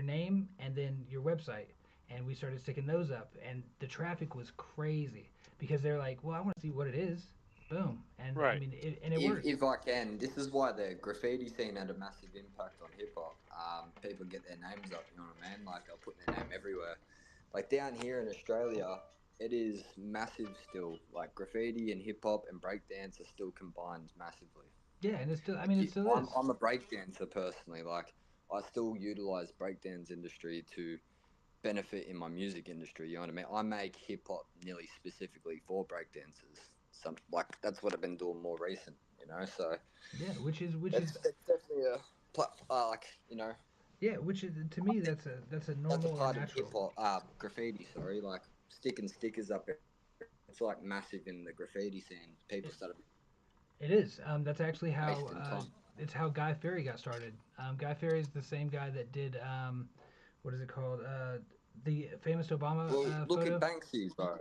name and then your website." And we started sticking those up, and the traffic was crazy because they're like, "Well, I want to see what it is." Boom, and I Right. mean, it worked. If I can, this is why the graffiti scene had a massive impact on hip hop. People get their names up, you know what I mean? Like they'll put their name everywhere. Like down here in Australia, it is massive still. Like graffiti and hip hop and breakdance are still combined massively. Yeah, and it's still. I Like mean, it still is. I'm a breakdancer personally. Like I still utilize breakdance industry to benefit in my music industry. You know what I mean? I make hip hop nearly specifically for breakdancers. Some like that's what I've been doing more recent. You know, so Yeah, which is it's definitely a like yeah, which is to me that's a that's a normal or part of hip natural. hop graffiti. Sorry, like sticking stickers up. It's like massive in the graffiti scene. People It, started it is. That's actually how wasting time. it's how Guy Fieri got started. Guy Fieri is the same guy that did what is it called? The famous Obama Well, look at photo. Banksy, bro.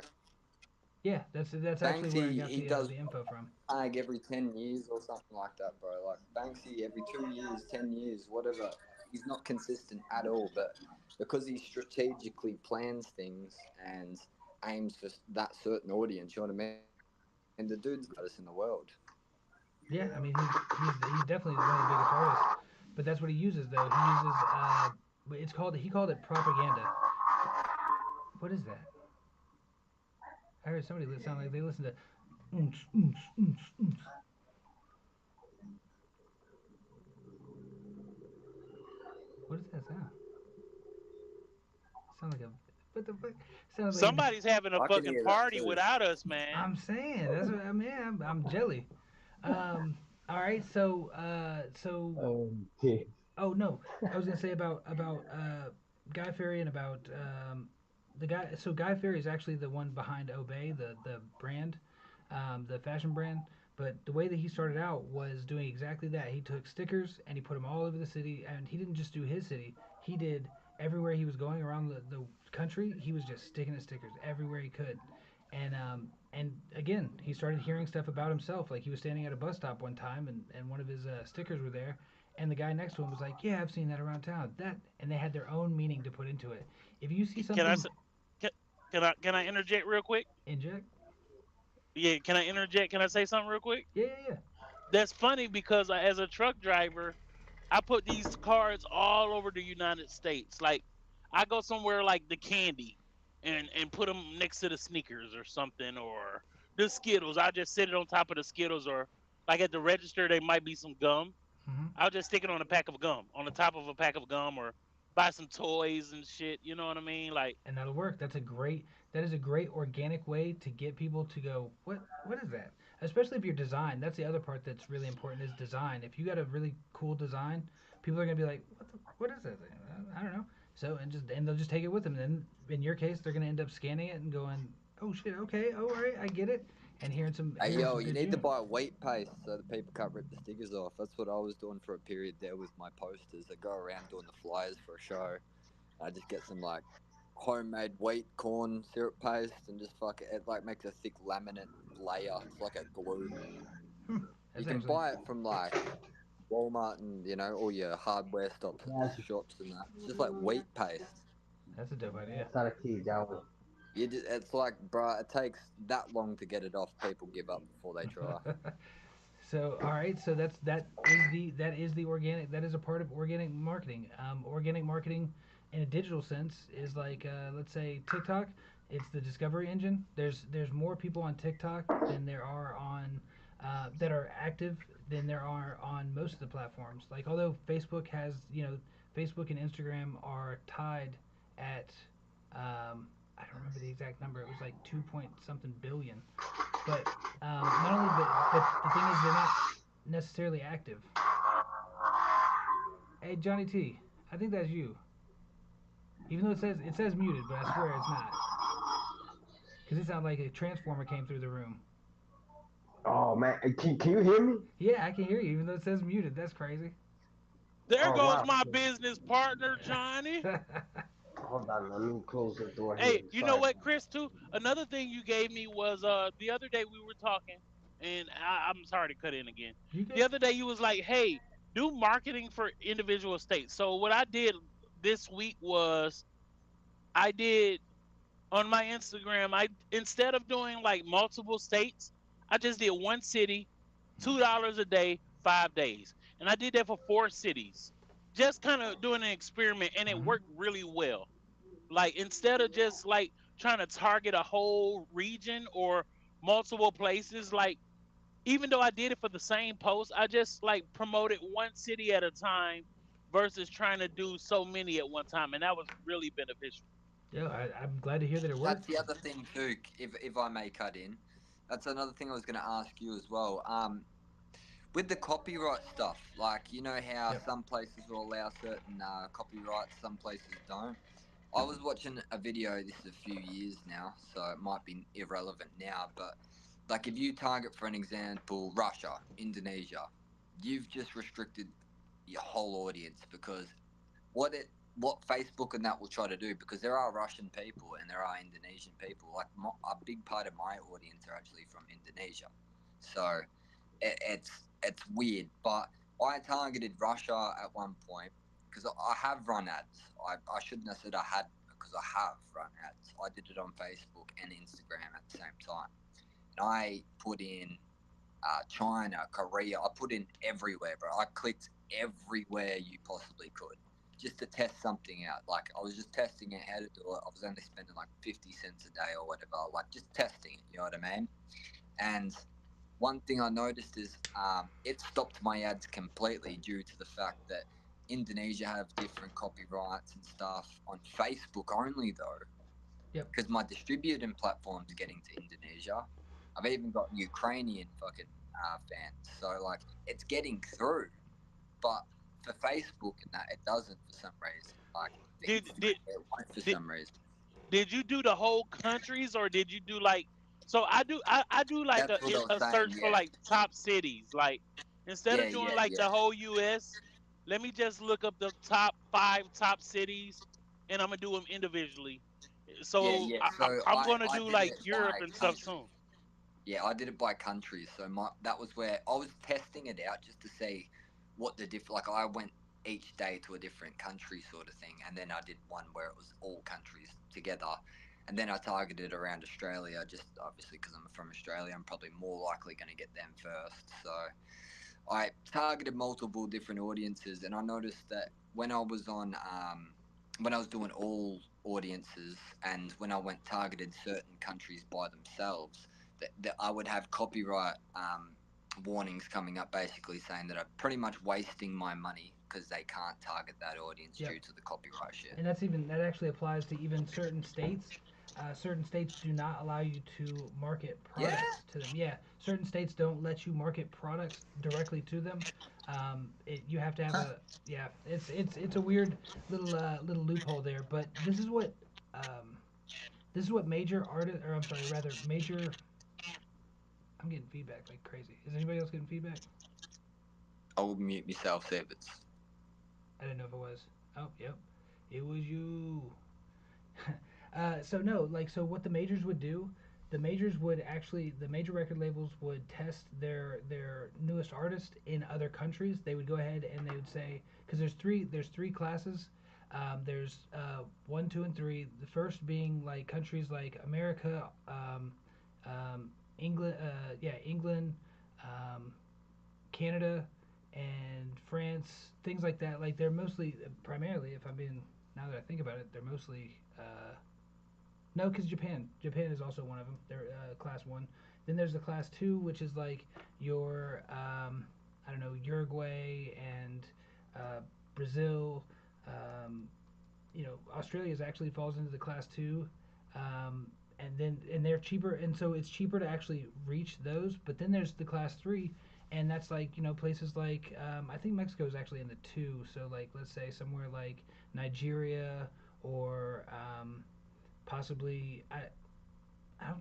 Yeah, that's actually where I Banksy, got he does the info from. tag every 10 years or something like that, bro. Like Banksy every 2 years, 10 years, whatever. He's not consistent at all, but because he strategically plans things and aims for that certain audience, you know what I mean? And the dude's got us in the world. Yeah, I mean he's definitely one of the biggest artists. But that's what he uses though. He uses it's called he called it propaganda. What is that? I heard somebody sound like they listen to oons, oons, oons, oons. What is that sound? Sound like a what the fuck? Sounds like Somebody's having a I can fucking hear that party too. without us, man. I'm saying that's what I mean. I'm jelly. All right. Okay. Oh no, I was gonna say about Guy Fieri and about the guy. So Guy Fieri is actually the one behind Obey, the brand, the fashion brand. But the way that he started out was doing exactly that. He took stickers and he put them all over the city, and he didn't just do his city. He did everywhere he was going around the country. He was just sticking his stickers everywhere he could, and again, he started hearing stuff about himself. Like he was standing at a bus stop one time, and one of his stickers were there, and the guy next to him was like, "Yeah, I've seen that around town." That, and they had their own meaning to put into it. If you see Can I something, can, can I interject real quick? inject. Yeah, can I interject? Can I say something real quick? Yeah, yeah, That's funny because as a truck driver, I put these cards all over the United States. Like, I go somewhere like the candy, and put them next to the sneakers or something, or the Skittles. I just sit it on top of the Skittles, or like at the register, there might be some gum. yeah. I'll just stick it on a pack of gum, on the top of a pack of gum, or buy some toys and shit. You know what I mean? Like, And that'll work. That is a great organic way to get people to go, what is that? Especially if you're design. That's the other part that's really important is design. If you got a really cool design, people are gonna be like, what is that thing? I don't know. So and they'll just take it with them. And then in your case, they're gonna end up scanning it and going, oh shit, okay, oh, all right, I get it, and Hey, hearing yo, some you good need to tune. buy wheat paste so that people can't rip the stickers off. That's what I was doing for a period there with my posters. I go around doing the flyers for a show. I just get some like homemade wheat corn syrup paste and just fuck it. It like makes a thick laminate layer. It's like a glue. Hmm, You that's can actually buy it from like Walmart and all your hardware That's shops and that. It's just like wheat paste. that's a dope idea. that's not a key down. It's like, bruh, it takes that long to get it off. People give up before they try. So all right, so that is the organic that is a part of organic marketing. Organic marketing, in a digital sense, is like let's say TikTok. It's the discovery engine. There's more people on TikTok than there are on that are active than there are on most of the platforms. Like although Facebook has Facebook and Instagram are tied at I don't remember the exact number. It was like 2 point something billion, but not only but the thing is they're not necessarily active. Hey Johnny T, I think that's you. Even though it says muted, but I swear it's not. Cause it sounded like a transformer came through the room. Oh man, can you hear me? Yeah, I can hear you, even though it says muted. That's crazy. There Oh goes wow. my business partner, Johnny. Hold on, let me close the door here. Hey, you know Sorry. what, Chris? Too. Another thing you gave me was the other day we were talking, and I'm sorry to cut in again. You The good? other day you was like, "Hey, do marketing for individual states." So what I did this week was I did on my Instagram. I instead of doing like multiple states, I just did one city, $2 a day, 5 days, and I did that for 4 cities. Just kind of doing an experiment, and it Hmm. worked really well. Like instead of just like trying to target a whole region or multiple places, like even though I did it for the same post, I just like promoted one city at a time versus trying to do so many at one time, and that was really beneficial. Yeah, I'm glad to hear that it That's worked. the other thing too. If I may cut in, that's another thing I was going to ask you as well. With the copyright stuff, like you know how Yep. some places will allow certain copyrights, some places don't. I was watching a video. This is a few years now, so it might be irrelevant now. But like, if you target, for an example, Russia, Indonesia, you've just restricted your whole audience because what Facebook and that will try to do, because there are Russian people and there are Indonesian people. Like a big part of my audience are actually from Indonesia, so it's weird. But I targeted Russia at one point because I have run ads. I shouldn't have said I had, because I have run ads. I did it on Facebook and Instagram at the same time, and I put in China, Korea. I put in everywhere, bro. I clicked everywhere you possibly could just to test something out. Like, I was just testing it, how to do it. I was only spending like 50 cents a day or whatever, like just testing it, you know what I mean? And one thing I noticed is it stopped my ads completely due to the fact that Indonesia have different copyrights and stuff on Facebook only, though, Yep. because my distributing platform's getting to Indonesia. I've even got Ukrainian fucking fans, so like it's getting through. But for Facebook and that, it doesn't for some reason. Like for Did did Instagram, it won't for did some reason. did you do the whole countries or did you do like so I do like That's what I was a saying. search for Yeah, like top cities like instead yeah, of doing yeah, like yeah, the whole US, let me just look up the top 5 top cities and I'm gonna do them individually. yeah, So yeah. I'm gonna I do did like it Europe by and stuff country. soon. Yeah, I did it by countries. So that was where I was testing it out just to see what the like I went each day to a different country sort of thing, and then I did one where it was all countries together, and then I targeted around Australia, just obviously because I'm from Australia, I'm probably more likely going to get them first. So I targeted multiple different audiences, and I noticed that when I was doing all audiences, and when I went targeted certain countries by themselves, that I would have copyright warnings coming up, basically saying that I'm pretty much wasting my money because they can't target that audience Yep. due to the copyright shit. And that actually applies to even certain states. Certain states do not allow you to market Yeah. products to them. Yeah, certain states don't let you market products directly to them. You have to have Huh. a yeah. It's a weird little loophole there. But um, this is what major artist, or I'm sorry, rather major. I'm getting feedback like crazy. Is anybody else getting feedback? I will mute myself, see if it's. I didn't know if it was. Oh, yep, it was you. So no, like so what the majors would do, the major record labels would test their newest artist in other countries. They would go ahead and they would say, because there's three classes. There's 1, 2, and 3. The first being like countries like America, England, England, um, Canada, and France, things like that. Like they're mostly, primarily, if I'm being, now that I think about it, they're mostly no, because Japan is also one of them. They're class one. Then there's the class two, which is like your I don't know, Uruguay and uh, Brazil. Um, Australia actually falls into the class two. And they're cheaper, and so it's cheaper to actually reach those. But then there's the class three, and that's like places like I think Mexico is actually in the two. So like let's say somewhere like Nigeria or possibly I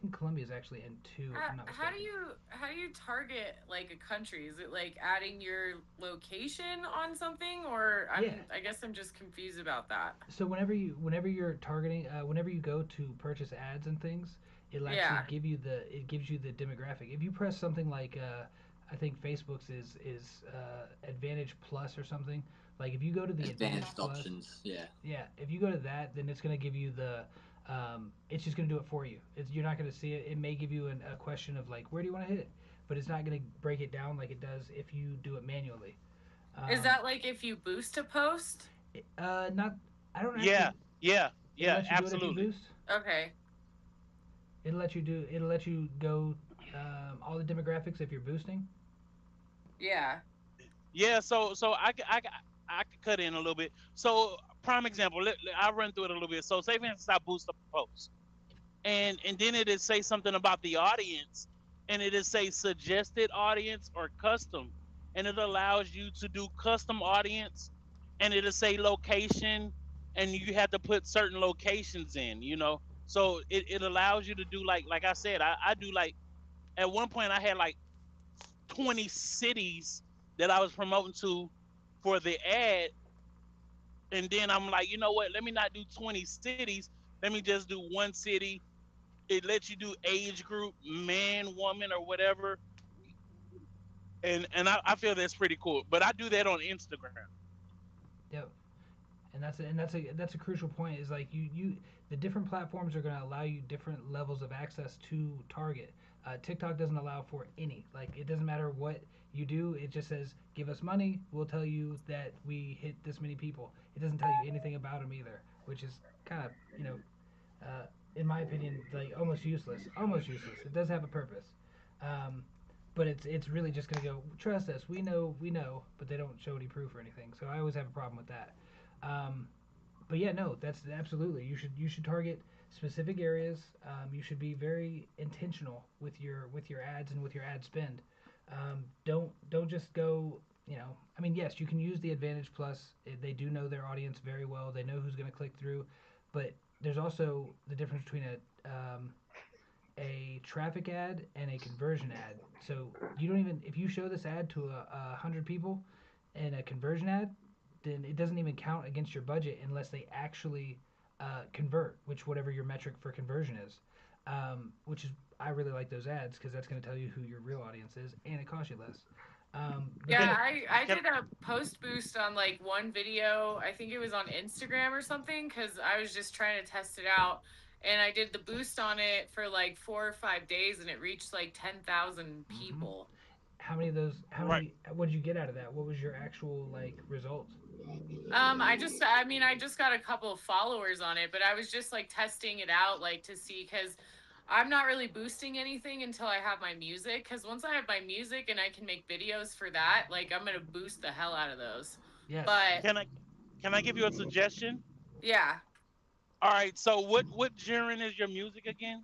think Colombia's actually in two, if I'm not How do mistaken. you target like a country? Is it like adding your location on something, or Yeah. I guess I'm just confused about that. So whenever you're targeting, whenever you go to purchase ads and things, it'll actually Yeah. it gives you the demographic. If you press something like I think Facebook's is Advantage Plus or something. Like if you go to the Advantage Advanced Plus, options. Yeah. yeah, if you go to that, then it's gonna give you the it's just gonna do it for you. You're not gonna see it. It may give you a question of like where do you want to hit it, but it's not gonna break it down like it does if you do it manually. Is Um, that like if you boost a post? not I don't Yeah, actually. yeah, It'll yeah, let you do it if you absolutely. boost. Okay. It'll let you go all the demographics if you're boosting. Yeah. Yeah, so I could cut in a little bit. So prime example, I'll run through it a little bit. So say for instance I boost a post, and then it is say something about the audience, and it is say suggested audience or custom, and it allows you to do custom audience, and it'll say location, and you have to put certain locations in, so it allows you to do like I said, I do like at one point I had like 20 cities that I was promoting to for the ad, and then I'm like, you know what, let me not do 20 cities, let me just do one city. It lets you do age group, man, woman, or whatever, and I feel that's pretty cool. But I do that on Instagram. Yep. And that's a crucial point. Is like the different platforms are going to allow you different levels of access to target. TikTok doesn't allow for any. Like it doesn't matter what you do. It just says give us money. We'll tell you that we hit this many people. It doesn't tell you anything about them either, which is kind of uh, in my opinion, like almost useless. Almost useless. It does have a purpose, um, but it's really just gonna go trust us. We know, but they don't show any proof or anything. So I always have a problem with that. Um, but yeah, no, that's absolutely. You should target specific areas. You should be very intentional with your ads and with your ad spend. Don't just go. I mean, yes, you can use the Advantage Plus. They do know their audience very well. They know who's going to click through, but there's also the difference between a traffic ad and a conversion ad. So you don't even if you show this ad to 100 people and a conversion ad, then it doesn't even count against your budget unless they actually convert, which whatever your metric for conversion is. Which is I really like those ads because that's going to tell you who your real audience is and it costs you less. But Yeah, then I Can did a post boost on like one video. I think it was on Instagram or something because I was just trying to test it out. And I did the boost on it for like 4 or 5 days and it reached like 10,000 mhm. people. How many of those? right. What did you get out of that? What was your actual like result? I just got a couple of followers on it, but I was just like testing it out, like to see because I'm not really boosting anything until I have my music. Because once I have my music and I can make videos for that, like I'm gonna boost the hell out of those. Yes. But Can I give you a suggestion? yeah, All right. So what genre is your music again?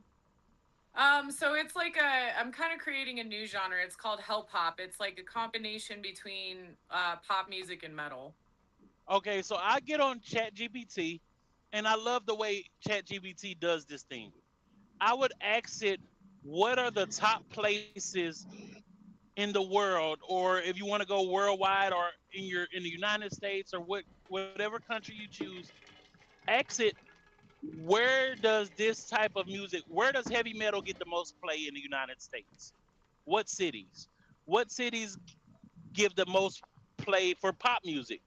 so it's like I'm kind of creating a new genre. It's called hell pop. It's like a combination between pop music and metal. Okay. So I get on ChatGPT, and I love the way ChatGPT does this thing. I would ask it, what are the top places in the world, or if you want to go worldwide, or in the United States, or whatever country you choose, ask it, where does this type of music, where does heavy metal get the most play in the United States? What cities? What cities give the most play for pop music?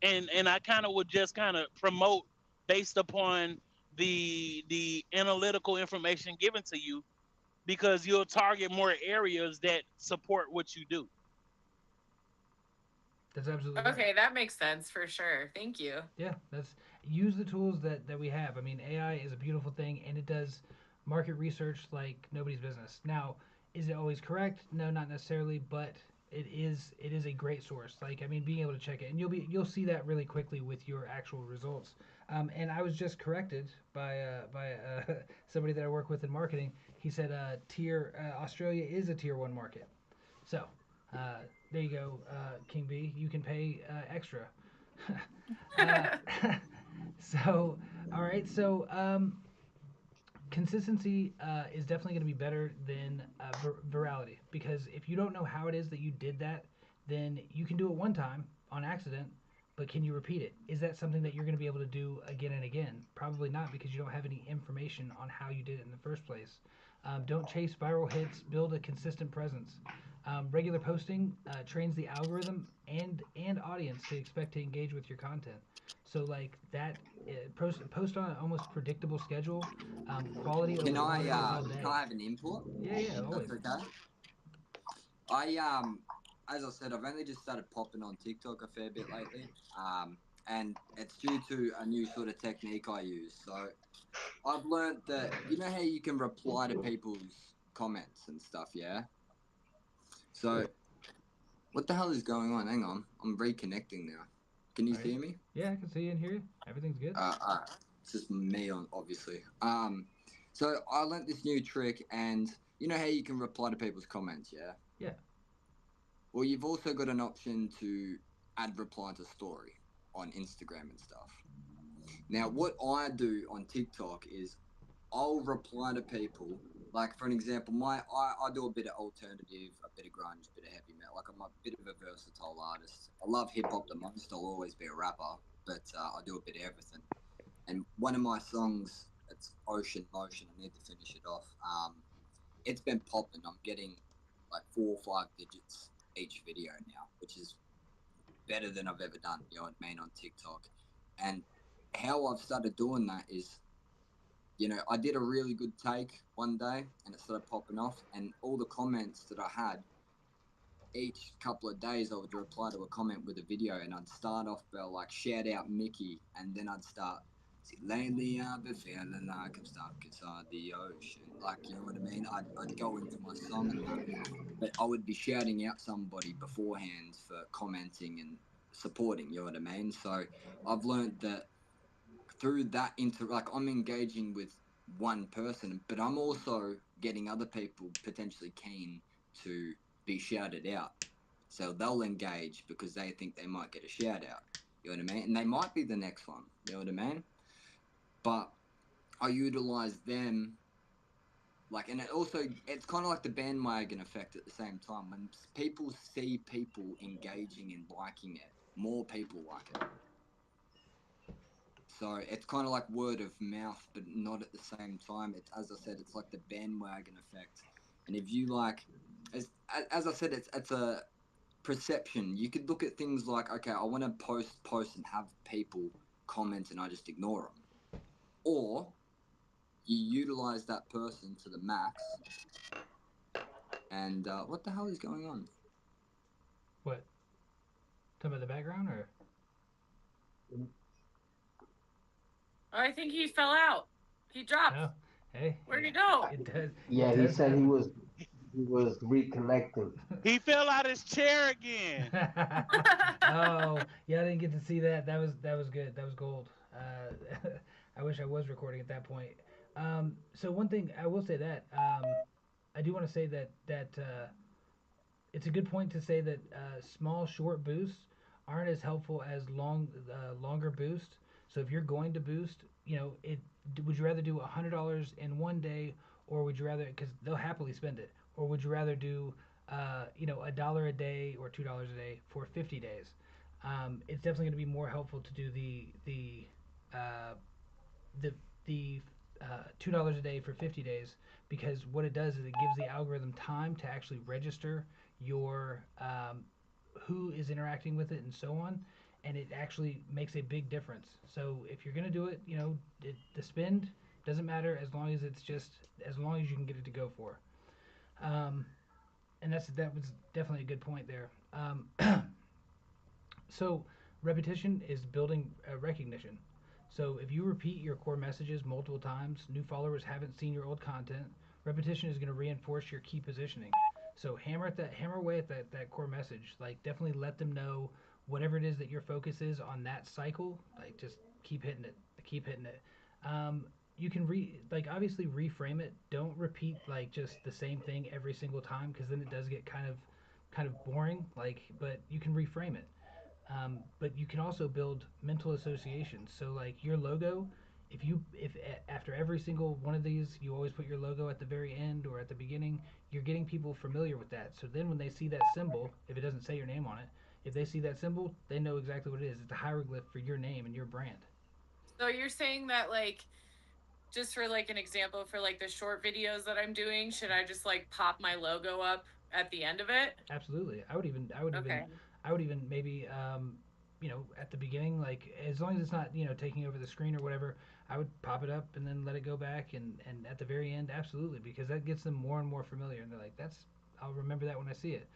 And I kind of would just kind of promote based upon the analytical information given to you, because you'll target more areas that support what you do. That's absolutely right. Okay, that makes sense for sure. Thank you. Yeah, that's use the tools that we have. I mean, AI is a beautiful thing, and it does market research like nobody's business. Now, is it always correct? No, not necessarily, but it is a great source. Like I mean, being able to check it, and you'll see that really quickly with your actual results. And I was just corrected by somebody that I work with in marketing. He said tier Australia is a tier one market. So uh, there you go, King B. You can pay extra. uh, so, all right. So, consistency is definitely going to be better than virality, because if you don't know how it is that you did that, then you can do it one time on accident, but can you repeat it? Is that something that you're going to be able to do again and again? Probably not, because you don't have any information on how you did it in the first place. Don't chase viral hits, build a consistent presence. Regular posting trains the algorithm and audience to expect to engage with your content. So like that, post on an almost predictable schedule, quality over quantity all Can day. I have an input? Yeah, yeah, always. That's okay. I as I said, I've only just started popping on TikTok a fair bit lately. And it's due to a new sort of technique I use. So I've learned that you know how you can reply to people's comments and stuff, yeah? So what the hell is going on? Hang on. I'm reconnecting now. Can you All right. see me? Yeah, I can see you and hear you. Everything's good. It's just me on obviously. So I learned this new trick and you know how you can reply to people's comments, yeah? Yeah. Well, you've also got an option to add reply to story on Instagram and stuff. Now, what I do on TikTok is I'll reply to people. Like for an example, I do a bit of alternative, a bit of grunge, a bit of heavy metal. Like I'm a bit of a versatile artist. I love hip hop the most. I'll always be a rapper, but I do a bit of everything. And one of my songs, it's Ocean Motion. I need to finish it off. It's been popping. I'm getting like 4 or 5 digits each video now, which is better than I've ever done. You know what I mean on TikTok. And how I've started doing that is I did a really good take one day and it started popping off, and all the comments that I had, each couple of days I would reply to a comment with a video, and I'd start off by like shout out Mickey, and then I'd start, see, lately I've been feeling like I'm stuck inside the ocean. Like, you know what I mean? I'd go into my song and that, but I would be shouting out somebody beforehand for commenting and supporting, you know what I mean? So I've learned that through that like I'm engaging with one person, but I'm also getting other people potentially keen to be shouted out. So they'll engage because they think they might get a shout out. You know what I mean? And they might be the next one. You know what I mean? But I utilize them like, and it's kind of like the bandwagon effect at the same time. When people see people engaging and liking it, more people like it. So it's kind of like word of mouth, but not at the same time. It's, as I said, it's like the bandwagon effect. And if you like, as I said, it's a perception. You could look at things like, okay, I want to post and have people comment, and I just ignore them, or you utilize that person to the max. And what the hell is going on? What? Talking about the background or? I think he fell out. He dropped. No. Hey. Where'd he go? It does. Yeah, It he does said happen. he was reconnecting. He fell out his chair again. Oh, yeah, I didn't get to see that. That was good. That was gold. I wish I was recording at that point. So one thing I will say that I do want to say that it's a good point to say that small short boosts aren't as helpful as longer boosts. So if you're going to boost, would you rather do $100 in one day, or would you rather, because they'll happily spend it, or would you rather do $1 a day or $2 a day for 50 days? It's definitely going to be more helpful to do uh, the the $2 a day for 50 days, because what it does is it gives the algorithm time to actually register your who is interacting with it and so on, and it actually makes a big difference. So if you're gonna do it, the spend doesn't matter, as long as it's just, as long as you can get it to go for. Um, and that was definitely a good point there. So repetition is building recognition. So if you repeat your core messages multiple times, new followers haven't seen your old content. Repetition is going to reinforce your key positioning. So hammer away at that core message. Like, definitely let them know whatever it is that your focus is on that cycle. Like, just keep hitting it. Keep hitting it. You can obviously reframe it. Don't repeat like just the same thing every single time, because then it does get kind of boring. Like, but you can reframe it. But you can also build mental associations. So like your logo, if after every single one of these you always put your logo at the very end or at the beginning, you're getting people familiar with that. So then when they see that symbol, if it doesn't say your name on it, if they see that symbol, they know exactly what it is. It's a hieroglyph for your name and your brand. So you're saying that, like, just for like an example, for like the short videos that I'm doing, should I just like pop my logo up at the end of it? Absolutely. Okay. I would even maybe, at the beginning, like as long as it's not, taking over the screen or whatever, I would pop it up and then let it go back, and at the very end, absolutely, because that gets them more and more familiar, and they're like, I'll remember that when I see it.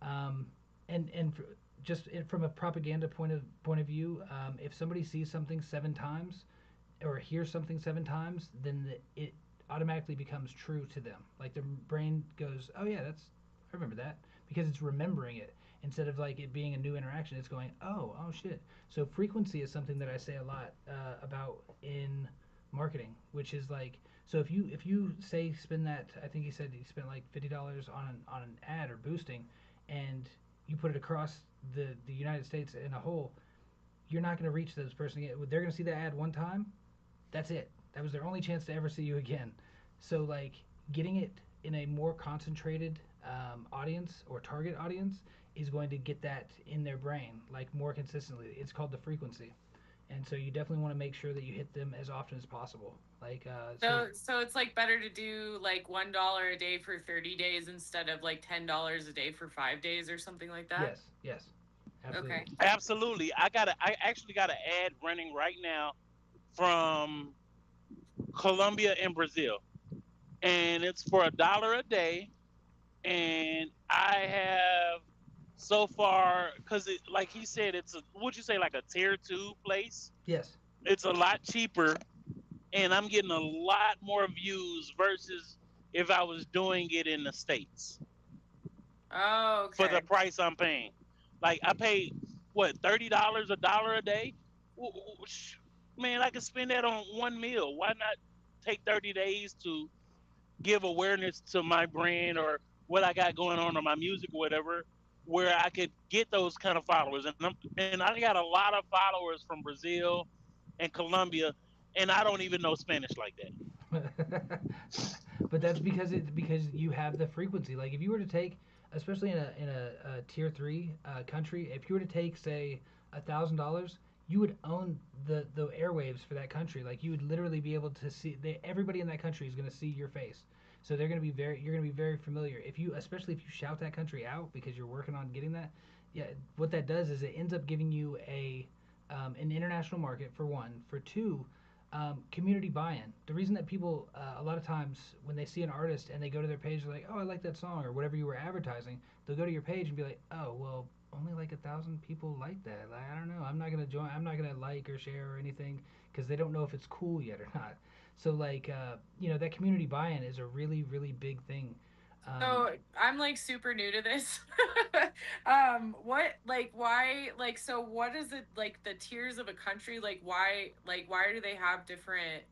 Um, and from a propaganda point of view, if somebody sees something 7 times or hears something 7 times, then it automatically becomes true to them. Like their brain goes, "Oh yeah, I remember that," because it's remembering it instead of like it being a new interaction. It's going, "Oh shit." So frequency is something that I say a lot about in marketing, which is like, so if you say spend that, I think he said he spent like $50 on an ad or boosting, and you put it across the United States in a whole, you're not going to reach those person again. They're going to see that ad one time, that's it. That was their only chance to ever see you again. So like getting it in a more concentrated audience or target audience is going to get that in their brain like more consistently. It's called the frequency, and so you definitely want to make sure that you hit them as often as possible. Like So it's like better to do like $1 a day for 30 days instead of like $10 a day for 5 days or something like that. yes, absolutely. Okay. Absolutely. I actually got an ad running right now from Colombia and Brazil, and it's for $1 a day. And I have so far, because like he said, it's a, would you say like a tier 2 place? Yes. It's a lot cheaper, and I'm getting a lot more views versus if I was doing it in the States Oh, for the okay. price I'm paying. Like I paid what, $30, $1 a day. Man, I could spend that on one meal. Why not take 30 days to give awareness to my brand or what I got going on my music or whatever, where I could get those kind of followers. And I got a lot of followers from Brazil and Colombia, and I don't even know Spanish like that. But that's because you have the frequency. Like if you were to take, especially in a tier 3 country, if you were to take say $1,000, you would own the airwaves for that country. Like you would literally be able to see everybody in that country is going to see your face. So you're going to be very familiar. If you, especially if you shout that country out because you're working on getting that, yeah, what that does is it ends up giving you an international market for one. For two, community buy-in. The reason that people a lot of times when they see an artist and they go to their page, they're like, "Oh, I like that song," or whatever you were advertising. They'll go to your page and be like, "Oh, well, only like 1,000 people like that. Like, I don't know. I'm not gonna join. I'm not gonna like or share or anything because they don't know if it's cool yet or not." So like, that community buy-in is a really really big thing. So I'm like super new to this. What, like, why, like, so what is it, like the tiers of a country? Like why do they have different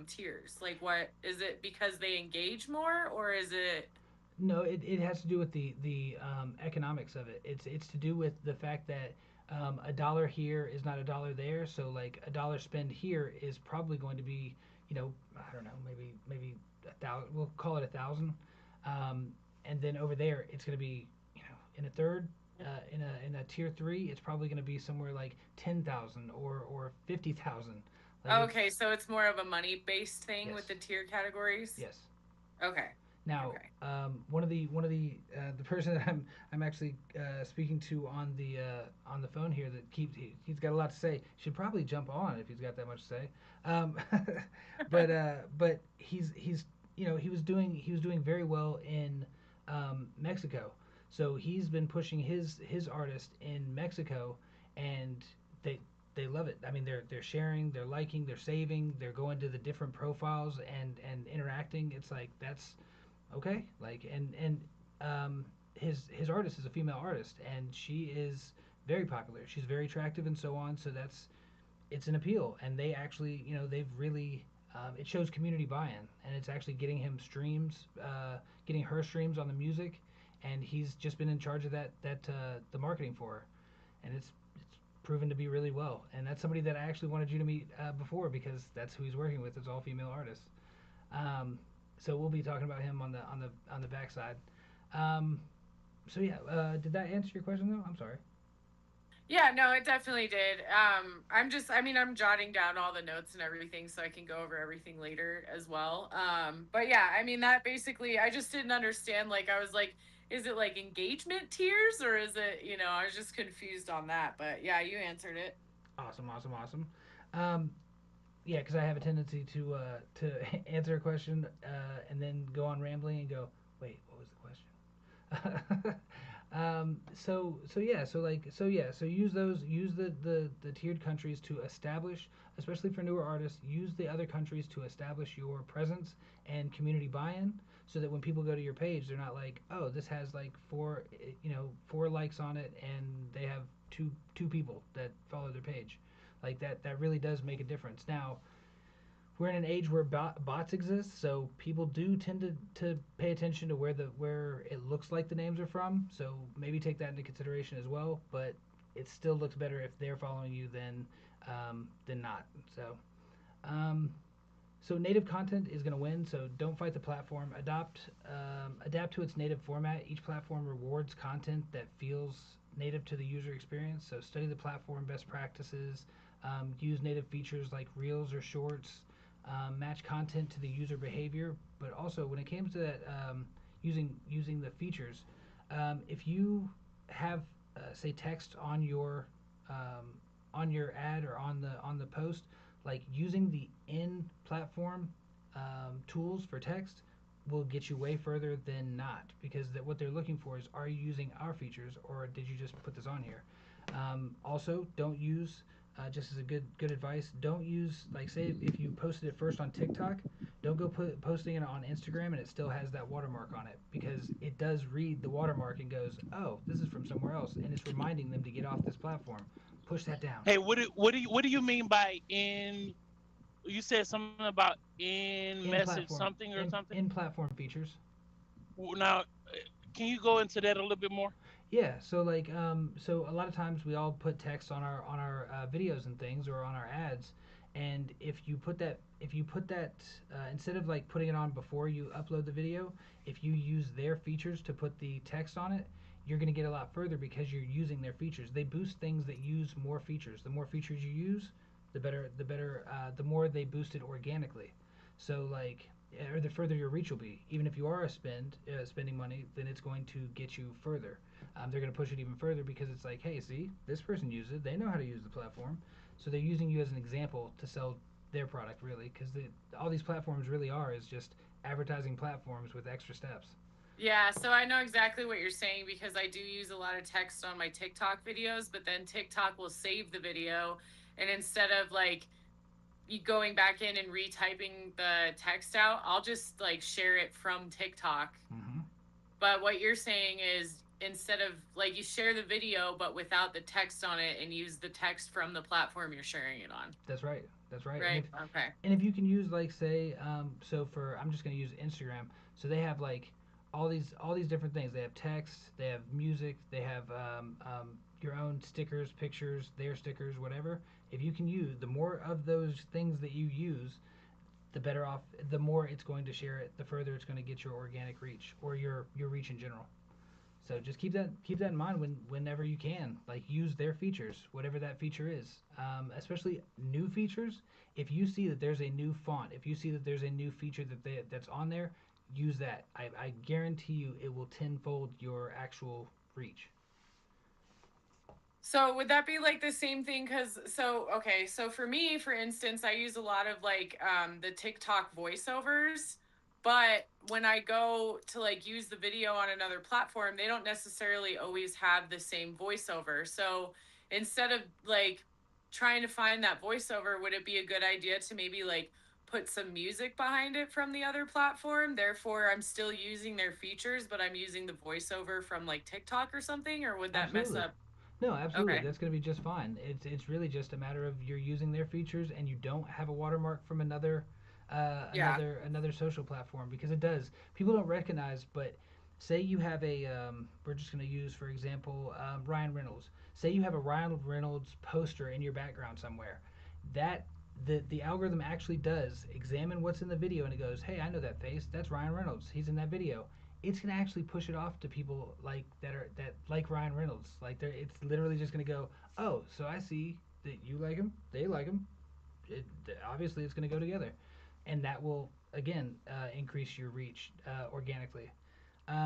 tiers? Like, what is it, because they engage more, or is it? No, it has to do with the economics of it. It's to do with the fact that a dollar here is not a dollar there. So like a dollar spent here is probably going to be, I don't know, maybe 1,000. We'll call it 1,000. Um, and then over there, it's going to be, in a third, in a tier 3, it's probably going to be somewhere like 10,000 or 50,000. Like it's Okay, so it's more of a money based thing yes, with the tier categories. yes. Okay. Now, Okay. one of the the person that I'm actually speaking to on the phone here that he's got a lot to say. Should probably jump on if he's got that much to say. Um, but he's he was doing very well in Mexico. So he's been pushing his artist in Mexico, and they they love it. I mean, they're sharing, they're liking, they're saving, they're going to the different profiles and interacting. It's like that's okay. Like his artist is a female artist, and she is very popular. She's very attractive and so on. So it's an appeal, and they actually they've really it shows community buy-in, and it's actually getting him streams, getting her streams on the music, and he's just been in charge of the marketing for her, and it's proven to be really well. And that's somebody that I actually wanted you to meet before because that's who he's working with. It's all female artists. Um, so we'll be talking about him on the backside. Um, so yeah, did that answer your question though? I'm sorry. Yeah, no, it definitely did. I mean, I'm jotting down all the notes and everything so I can go over everything later as well. But yeah, I mean, that basically, I just didn't understand. Like, I was like, is it like engagement tiers or is it, I was just confused on that. But yeah, you answered it. Awesome, awesome, awesome. Um, yeah, because I have a tendency to answer a question and then go on rambling and go, wait, what was the question? So use the tiered countries to establish, especially for newer artists, use the other countries to establish your presence and community buy-in, so that when people go to your page, they're not like, oh, this has like four likes on it, and they have two people that follow their page, like that really does make a difference. Now we're in an age where bots exist, so people do tend to pay attention to where it looks like the names are from. So maybe take that into consideration as well. But it still looks better if they're following you than not. Um, so native content is going to win. So don't fight the platform. Adapt to its native format. Each platform rewards content that feels native to the user experience. So study the platform best practices. Use native features like reels or shorts. Match content to the user behavior. But also when it comes to that, using the features, if you have say text on your ad or on the post, like using the in platform tools for text will get you way further than not, because what they're looking for is, are you using our features or did you just put this on here? Also, don't use just as a good advice, don't use, like, say if you posted it first on TikTok, don't go posting it on Instagram and it still has that watermark on it, because it does read the watermark and goes, oh, this is from somewhere else, and it's reminding them to get off this platform. Push that down. Hey, what do you mean by in? You said something about in message something or something. In platform features. Now, can you go into that a little bit more? Yeah, so like so a lot of times we all put text on our videos and things, or on our ads, and if you put that instead of like putting it on before you upload the video, if you use their features to put the text on it, you're going to get a lot further because you're using their features. They boost things that use more features. The more features you use, the more they boost it organically. So like, or the further your reach will be. Even if you are spending money, then it's going to get you further. They're going to push it even further because it's like, hey, see, this person used it. They know how to use the platform, so they're using you as an example to sell their product, really, because all these platforms really are is just advertising platforms with extra steps. Yeah, so I know exactly what you're saying because I do use a lot of text on my TikTok videos, but then TikTok will save the video, and instead of like you going back in and retyping the text out, I'll just like share it from TikTok. Mm-hmm. But what you're saying is instead of like you share the video but without the text on it and use the text from the platform you're sharing it on. That's right. That's right. Right. Okay. And if you can use, like, say, so for, I'm just going to use Instagram. So they have like all these different things. They have text, they have music, they have your own stickers, pictures, their stickers, whatever. If you can use the more of those things that you use, the better off. The more it's going to share it, the further it's going to get your organic reach, or your reach in general. So just keep that in mind whenever you can. Like, use their features, whatever that feature is. Especially new features. If you see that there's a new font, if you see that there's a new feature that's on there, use that. I guarantee you it will tenfold your actual reach. So would that be like the same thing? Cause so okay, so for me, for instance, I use a lot of like the TikTok voiceovers, but when I go to like use the video on another platform, they don't necessarily always have the same voiceover. So instead of like trying to find that voiceover, would it be a good idea to maybe like put some music behind it from the other platform? Therefore, I'm still using their features, but I'm using the voiceover from like TikTok or something, or would that mess Absolutely. up? No, absolutely. Okay. That's going to be just fine. It's really just a matter of you're using their features and you don't have a watermark from Yeah. another social platform, because it does. People don't recognize, but say you have we're just going to use, for example, Ryan Reynolds. say you have a Ryan Reynolds poster in your background somewhere, that the algorithm actually does examine what's in the video and it goes, hey, I know that face. That's Ryan Reynolds. He's in that video. It's gonna actually push it off to people like that like Ryan Reynolds. Like it's literally just gonna go, oh, so I see that you like him, they like him. Obviously it's gonna go together, and that will again increase your reach organically.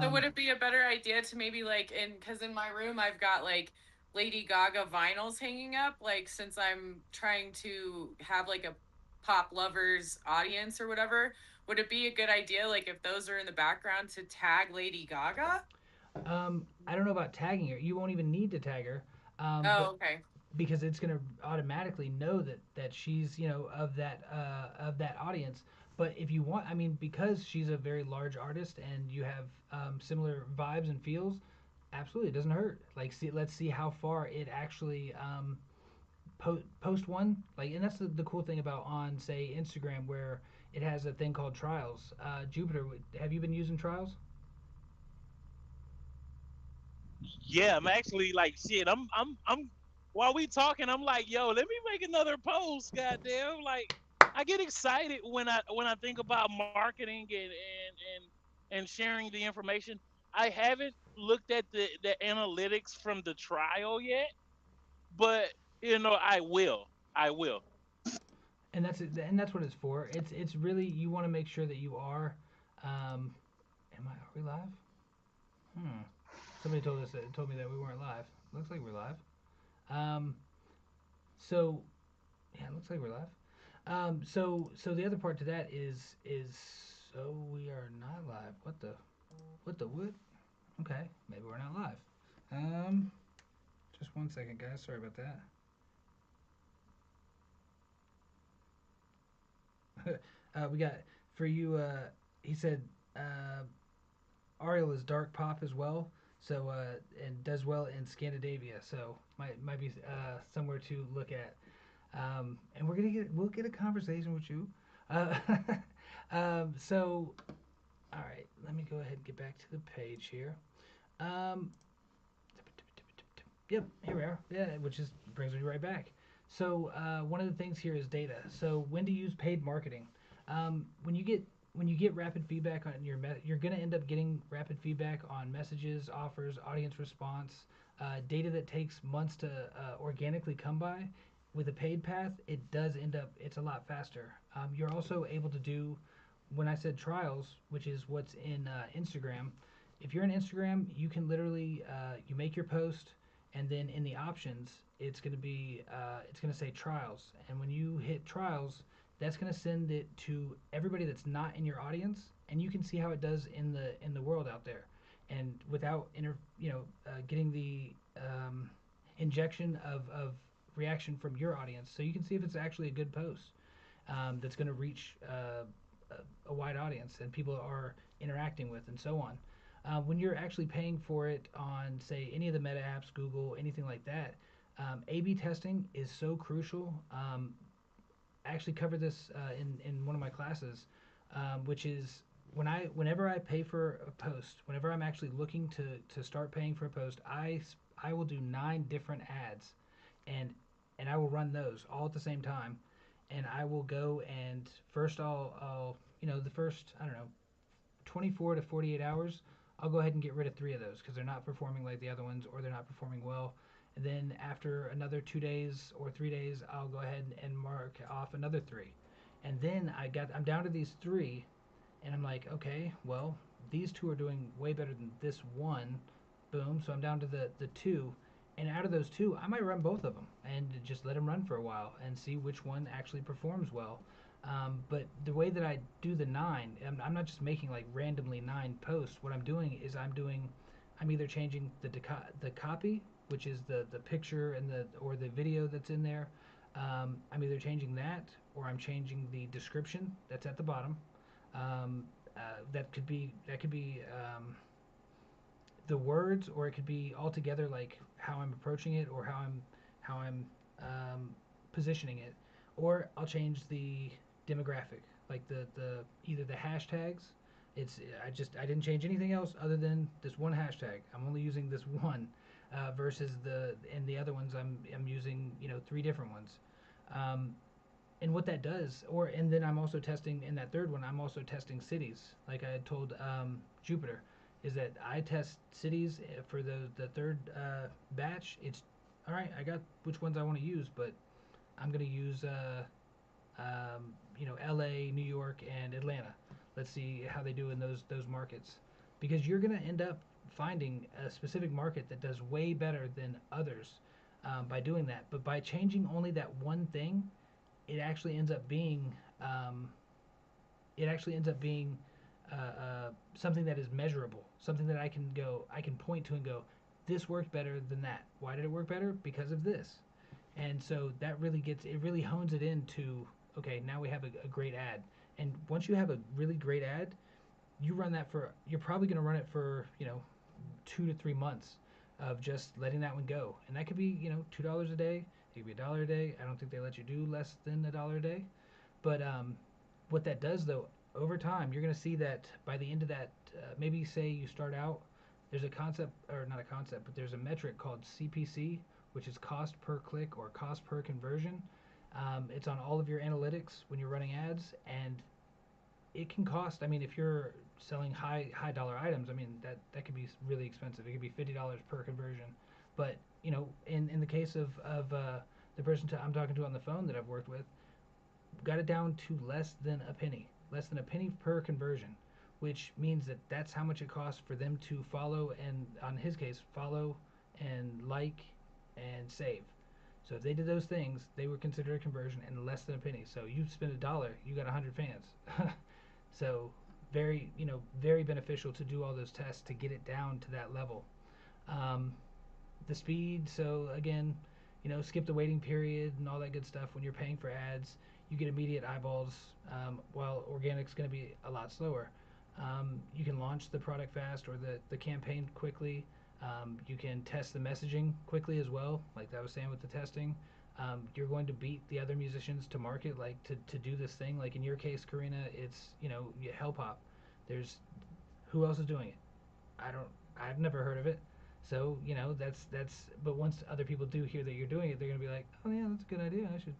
So would Um, it be a better idea to maybe like because in my room I've got like Lady Gaga vinyls hanging up, like since I'm trying to have like a pop lovers audience or whatever, would it be a good idea like if those are in the background to tag Lady Gaga? I don't know about tagging her. You won't even need to tag her, Oh, but okay. because it's going to automatically know that she's of that audience. But if you want, I mean, because she's a very large artist and you have similar vibes and feels, absolutely, it doesn't hurt. Like, let's see how far it actually post one. Like, and that's the cool thing about on say Instagram where it has a thing called trials. Jupiter, have you been using trials? Yeah, I'm actually like shit. I'm while we talking, I'm like, yo, let me make another post. Goddamn, like I get excited when I think about marketing and sharing the information. I haven't looked at the analytics from the trial yet, but I will. I will. And that's what it's for. It's really you want to make sure that you are. Are we live? Hmm. Somebody told me that we weren't live. Looks like we're live. Um. So yeah, it looks like we're live. So the other part to that is so we are not live. What the what? Okay, maybe we're not live. Um. Just one second, guys. Sorry about that. We got for you. He said Ariel is dark pop as well. So and does well in Scandinavia. So might be somewhere to look at. And we'll get a conversation with you. Uh, so all right, let me go ahead and get back to the page here. Um, Yep, here we are. Yeah, which is brings me right back. So one of the things here is data. So when to use paid marketing? When you get rapid feedback on you're gonna end up getting rapid feedback on messages, offers, audience response, data that takes months to organically come by. With a paid path, it does end up it's a lot faster. You're also able to do when I said trials, which is what's in Instagram. If you're in Instagram, you can literally you make your post and then in the options it's going to say trials, and when you hit trials that's going to send it to everybody that's not in your audience, and you can see how it does in the world out there, and without getting the injection of reaction from your audience, so you can see if it's actually a good post that's going to reach a wide audience and people are interacting with and so on. When you're actually paying for it on, say, any of the meta apps, Google, anything like that, A/B testing is so crucial. I actually covered this in one of my classes, which is whenever I pay for a post, whenever I'm actually looking to start paying for a post, I will do 9 different ads, and I will run those all at the same time, and I will go and first I'll the first I don't know 24 to 48 hours, I'll go ahead and get rid of 3 of those because they're not performing like the other ones or they're not performing well. And then after another 2 days or 3 days, I'll go ahead and mark off another 3. And then I'm down to these 3, and I'm like, okay, well, these 2 are doing way better than this one. Boom. So I'm down to the 2. And out of those 2, I might run both of them and just let them run for a while and see which one actually performs well. But the way that I do the 9, I'm not just making like randomly 9 posts. What I'm doing is I'm either changing the copy, which is the picture and the video that's in there. I'm either changing that or I'm changing the description that's at the bottom. Um, that could be the words, or it could be altogether like how I'm approaching it or how I'm positioning it, or I'll change the demographic, like the either the hashtags. I didn't change anything else other than this one hashtag. I'm only using this one. versus the other ones I'm using, you know, three different ones. Um, and what that does, and then I'm also testing in that third one. I'm also testing cities, like I had told Jupiter, is that I test cities for the third batch. It's all right. I got which ones I want to use, but I'm gonna use you know, L.A., New York, and Atlanta. Let's see how they do in those markets, because you're gonna end up finding a specific market that does way better than others by doing that. But by changing only that one thing, it actually ends up being um, it actually ends up being something that is measurable, something that I can point to and go, this worked better than that. Why did it work better? Because of this. And so that really hones it into, okay, now we have a great ad. And once you have a really great ad, you're probably going to run it for, you know, 2 to 3 months of just letting that one go. And that could be, you know, $2 a day, it could be $1 a day. I don't think they let you do less than $1 a day. But what that does, though, over time, you're going to see that by the end of that, maybe say you start out, there's a concept, or not a concept, but there's a metric called CPC, which is cost per click or cost per conversion. It's on all of your analytics when you're running ads, and it can cost. I mean, if you're selling high dollar items, I mean that could be really expensive. It could be $50 per conversion. But you know, in the case of the person I'm talking to on the phone that I've worked with, got it down to less than a penny per conversion, which means that that's how much it costs for them to follow, and on his case, follow and like and save. So if they did those things, they were considered a conversion and less than a penny. So you spend $1, you got 100 fans. So very, you know, very beneficial to do all those tests to get it down to that level. Um, the speed, so again, you know, skip the waiting period and all that good stuff. When you're paying for ads, you get immediate eyeballs, while organic's going to be a lot slower. You can launch the product fast or the campaign quickly. You can test the messaging quickly as well, like I was saying with the testing. You're going to beat the other musicians to market, like to do this thing. Like in your case, Karina, it's, you know, Hell Pop. There's who else is doing it? I don't. I've never heard of it. So you know that's. But once other people do hear that you're doing it, they're gonna be like, oh yeah, that's a good idea. I should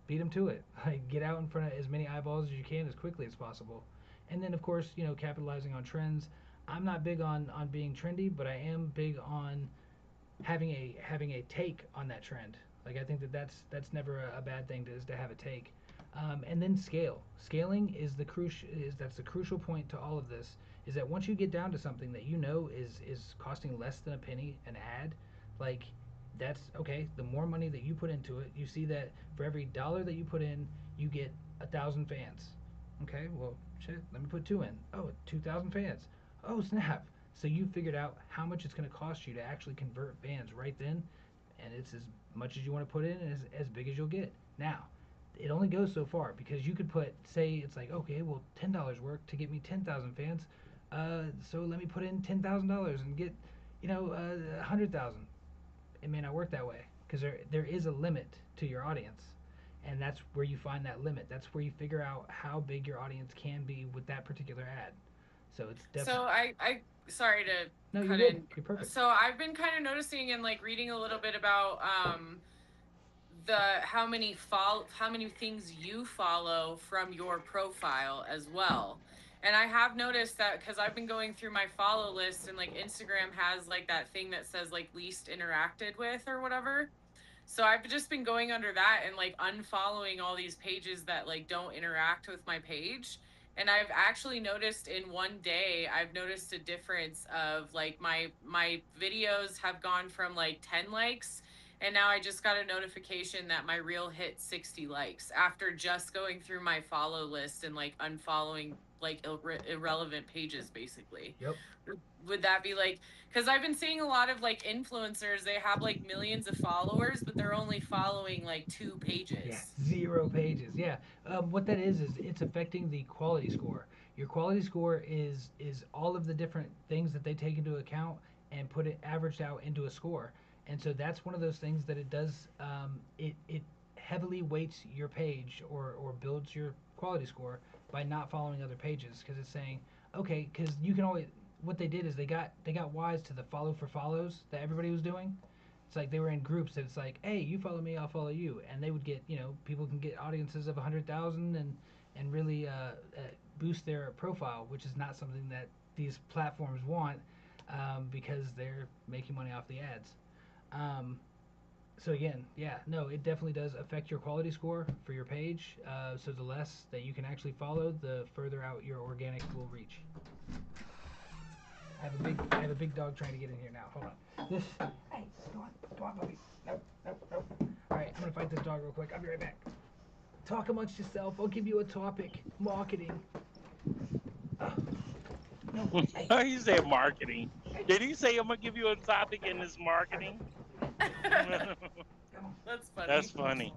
beat them to it. Like get out in front of as many eyeballs as you can as quickly as possible. And then of course, you know, capitalizing on trends. I'm not big on being trendy, but I am big on having a take on that trend. Like I think that's never a bad thing to have a take. And then scaling is that's the crucial point to all of this, is that once you get down to something that you know is costing less than a penny an ad, like that's okay. The more money that you put into it, you see that for every dollar that you put in, you get 1,000 fans. Okay, well shit, let me put two in. Oh, 2,000 fans. Oh snap. So you figured out how much it's going to cost you to actually convert fans right then, and it's as much as you want to put in, and as big as you'll get. Now, it only goes so far, because you could put, say, it's like, okay, well, $10 work to get me 10,000 fans, so let me put in $10,000 and get, you know, 100,000. It may not work that way, because there is a limit to your audience, and that's where you find that limit. That's where you figure out how big your audience can be with that particular ad. So it's So definitely. I sorry to No, you're cut good. in. You're perfect. So I've been kind of noticing and like reading a little bit about the how many things you follow from your profile as well. And I have noticed that because I've been going through my follow list, and like Instagram has like that thing that says like least interacted with or whatever. So I've just been going under that and like unfollowing all these pages that like don't interact with my page. And I've actually noticed in one day, I've noticed a difference of like my videos have gone from like 10 likes, and now I just got a notification that my reel hit 60 likes after just going through my follow list and like unfollowing like irrelevant pages basically. Yep. Would that be like, because I've been seeing a lot of like influencers, they have like millions of followers, but they're only following like two Yeah, pages. 0 pages. Yeah, what that is it's affecting the quality score. Your quality score is all of the different things that they take into account and put it averaged out into a score. And so that's one of those things that it does. It heavily weights your page, or builds your quality score by not following other pages, because it's saying, okay, because you can always, what they did is they got wise to the follow for follows that everybody was doing. It's like they were in groups. It's like, hey, you follow me, I'll follow you, and they would get, people can get audiences of 100,000 and really boost their profile, which is not something that these platforms want, because they're making money off the ads. Um, so again, yeah, no, it definitely does affect your quality score for your page. So the less that you can actually follow, the further out your organic will reach. I have a big dog trying to get in here now. Hold on. Hey, come on, puppy. Nope, nope, nope. All right, I'm gonna fight this dog real quick. I'll be right back. Talk amongst yourself. I'll give you a topic. Marketing. No, hey. He said marketing. Did he say I'm gonna give you a topic in this marketing? That's funny. That's funny.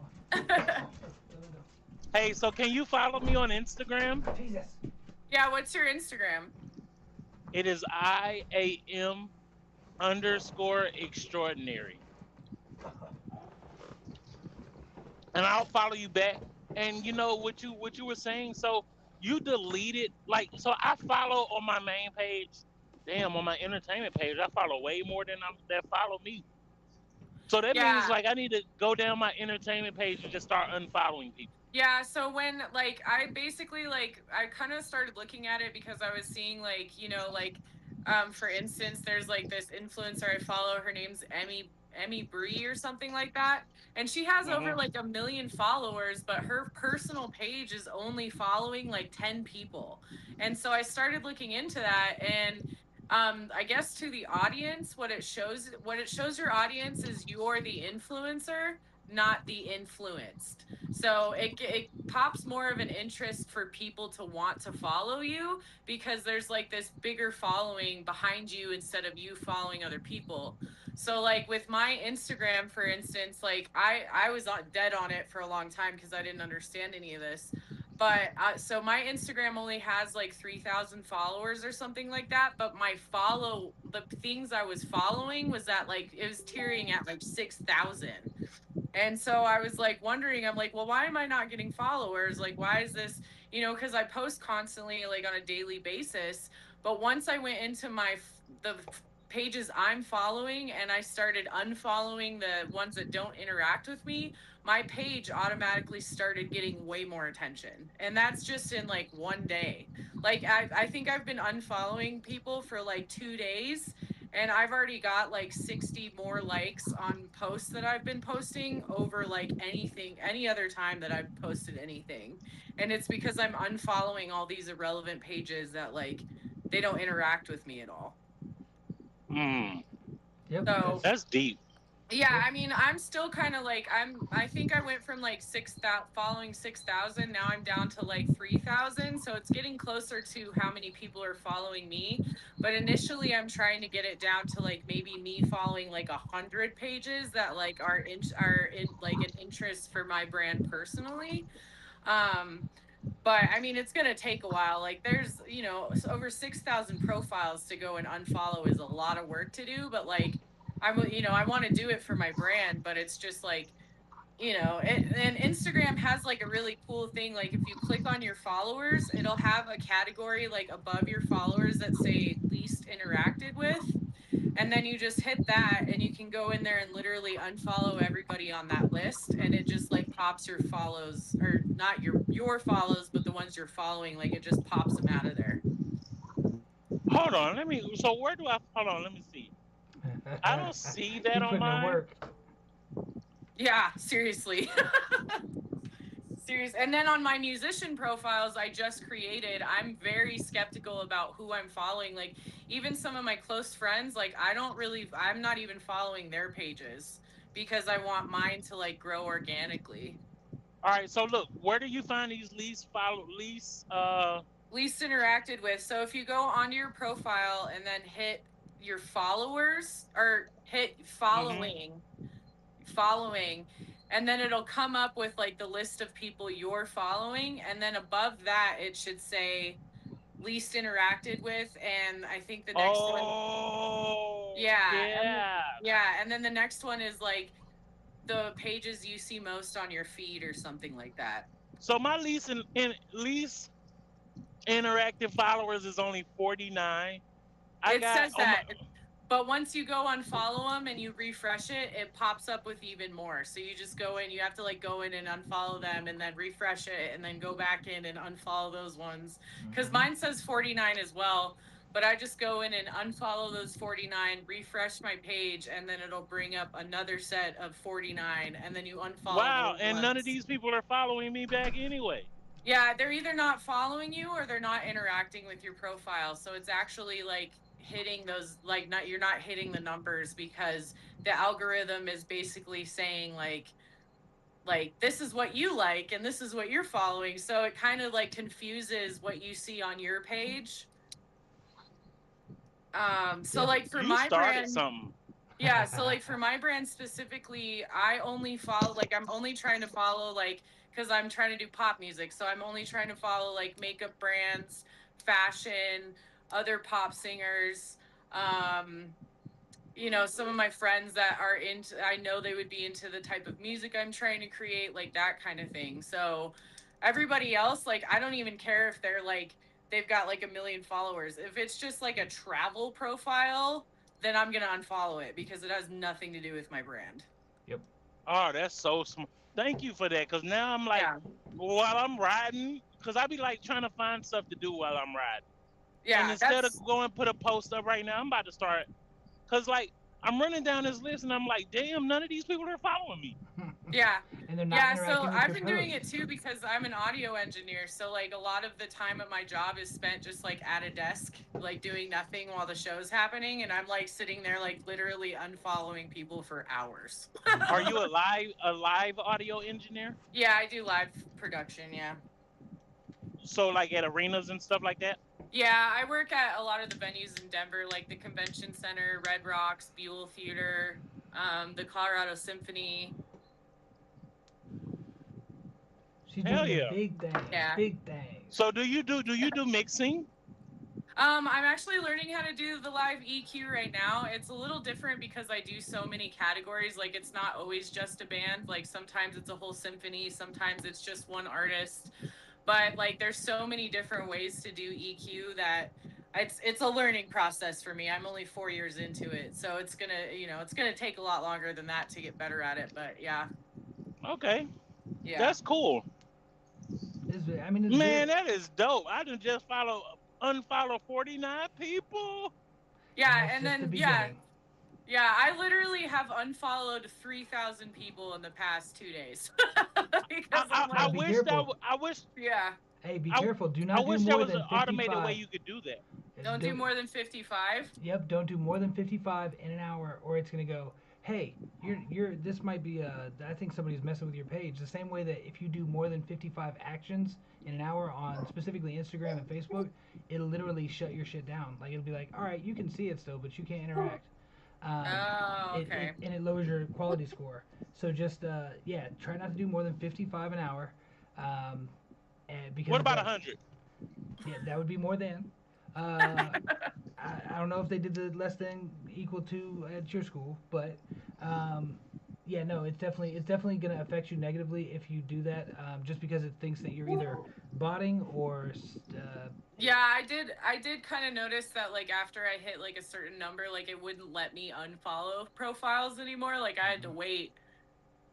Hey, so can you follow me on Instagram? Jesus. Yeah, what's your Instagram? It is IAM_extraordinary. And I'll follow you back. And you know what you were saying? So you deleted, like, so I follow on my main page. Damn, on my entertainment page, I follow way more than that follow me. So that means Yeah. like I need to go down my entertainment page and just start unfollowing people. Yeah, so when like I basically like I kind of started looking at it because I was seeing like, for instance, there's like this influencer I follow, her name's Emmy Bree or something like that. And she has over Mm-hmm. like 1 million followers, but her personal page is only following like 10 people. And so I started looking into that, and I guess to the audience, what it shows your audience is you're the influencer, not the influenced. So it pops more of an interest for people to want to follow you because there's like this bigger following behind you instead of you following other people. So like with my Instagram, for instance, like I was dead on it for a long time because I didn't understand any of this. But so my Instagram only has like 3,000 followers or something like that. But the things I was following was that like it was tiering at like 6,000. And so I was like wondering, I'm like, well, why am I not getting followers? Like, why is this, because I post constantly, like on a daily basis. But once I went into the pages I'm following and I started unfollowing the ones that don't interact with me, my page automatically started getting way more attention. And that's just in like one day. Like, I think I've been unfollowing people for like 2 days, and I've already got like 60 more likes on posts that I've been posting over like any other time that I've posted anything. And it's because I'm unfollowing all these irrelevant pages that like they don't interact with me at all. Mm, Yep. So that's deep. yeah, I mean, I'm still kind of like I think I went from like 6,000 following 6,000, now I'm down to like 3,000, so it's getting closer to how many people are following me. But initially I'm trying to get it down to like maybe me following like 100 pages that like are in like an interest for my brand personally. Um but I mean, it's going to take a while. Like there's, over 6,000 profiles to go and unfollow is a lot of work to do, but like I want to do it for my brand, but it's just like, and Instagram has like a really cool thing. Like if you click on your followers, it'll have a category like above your followers that say least interacted with. And then you just hit that and you can go in there and literally unfollow everybody on that list, and it just like pops your follows, or not your follows, but the ones you're following, like it just pops them out of there. Hold on, so where do I, hold on, let me see. I don't see that He's on putting in mine. work. Yeah, seriously. Serious. And then on my musician profiles I just created, I'm very skeptical about who I'm following. Like even some of my close friends, like I'm not even following their pages because I want mine to like grow organically. All right, so look, where do you find these Least interacted with. So if you go onto your profile and then hit your followers, or hit mm-hmm. following, and then it'll come up with like the list of people you're following, and then above that it should say least interacted with, and I think the next one, Oh, yeah, yeah. and then the next one is like the pages you see most on your feed or something like that. So my least interactive followers is only 49. I It got says that. But once you go unfollow them and you refresh it, it pops up with even more. So you just go in, you have to like go in and unfollow them and then refresh it and then go back in and unfollow those ones. Because mine says 49 as well. But I just go in and unfollow those 49, refresh my page, and then it'll bring up another set of 49. And then you unfollow wow, those and none of ones. these people are following me back anyway. Yeah, they're either not following you or they're not interacting with your profile. So it's actually like hitting those like not you're not hitting the numbers because the algorithm is basically saying like this is what you like and this is what you're following. So it kind of like confuses what you see on your page. So Yep. like for You my started brand, something. yeah, so like for my brand specifically, I only follow like I'm only trying to follow like because I'm trying to do pop music. So I'm only trying to follow like makeup brands, fashion, other pop singers, um, some of my friends that are into I know they would be into the type of music I'm trying to create, like that kind of thing. So everybody else, like I don't even care if they're like they've got like a million followers. If it's just like a travel profile, then I'm gonna unfollow it because it has nothing to do with my brand. Yep. Oh, that's so smart. Thank you for that. Cause now I'm like, Yeah. while I'm riding, cause I be like trying to find stuff to do while I'm riding. And Yeah, instead of that's going put a post up right now, I'm about to start. Cause like I'm running down this list and I'm like, damn, none of these people are following me. yeah. And they're not Yeah, so interacting with I've your been doing it posts. too because I'm an audio engineer. So like a lot of the time at my job is spent just like at a desk, like doing nothing while the show's happening, and I'm like sitting there like literally unfollowing people for hours. Are you a live audio engineer? Yeah, I do live production, yeah. So like at arenas and stuff like that? Yeah, I work at a lot of the venues in Denver, like the Convention Center, Red Rocks, Buell Theater, the Colorado Symphony. She's Hell doing the yeah. big things. Yeah. Big things. So do you do mixing? I'm actually learning how to do the live EQ right now. It's a little different because I do so many categories. Like it's not always just a band. Like sometimes it's a whole symphony, sometimes it's just one artist. But like there's so many different ways to do EQ that it's a learning process for me. I'm only 4 years into it. So it's gonna take a lot longer than that to get better at it. But yeah. Okay. Yeah. That's cool. I mean, it's Man, good. that is dope. I done just unfollow 49 people. And Yeah, that's and just the then yeah, beginning. yeah, I literally have unfollowed 3,000 people in the past 2 days I, because I, I'm I Now like, be wish that careful. I wish yeah, Hey, be I, careful. Do I not do wish there more was an than automated way 55. you could do that. don't do more than 55. Yep, don't do more than 55 in an hour, or it's gonna go. Hey, you're. This might be. I think somebody's messing with your page. The same way that if you do more than 55 actions in an hour on specifically Instagram and Facebook, it'll literally shut your shit down. Like it'll be like, all right, you can see it still, but you can't interact. Um, Oh, okay. and it lowers your quality score. So just yeah, try not to do more than 55 an hour, um, and because What it about does. 100? Yeah, that would be more than. Uh, I don't know if they did the less than equal to at your school, but um, yeah, no, it's definitely gonna affect you negatively if you do that, just because it thinks that you're either botting or Yeah, I did kind of notice that like after I hit like a certain number, like it wouldn't let me unfollow profiles anymore. Like I had to wait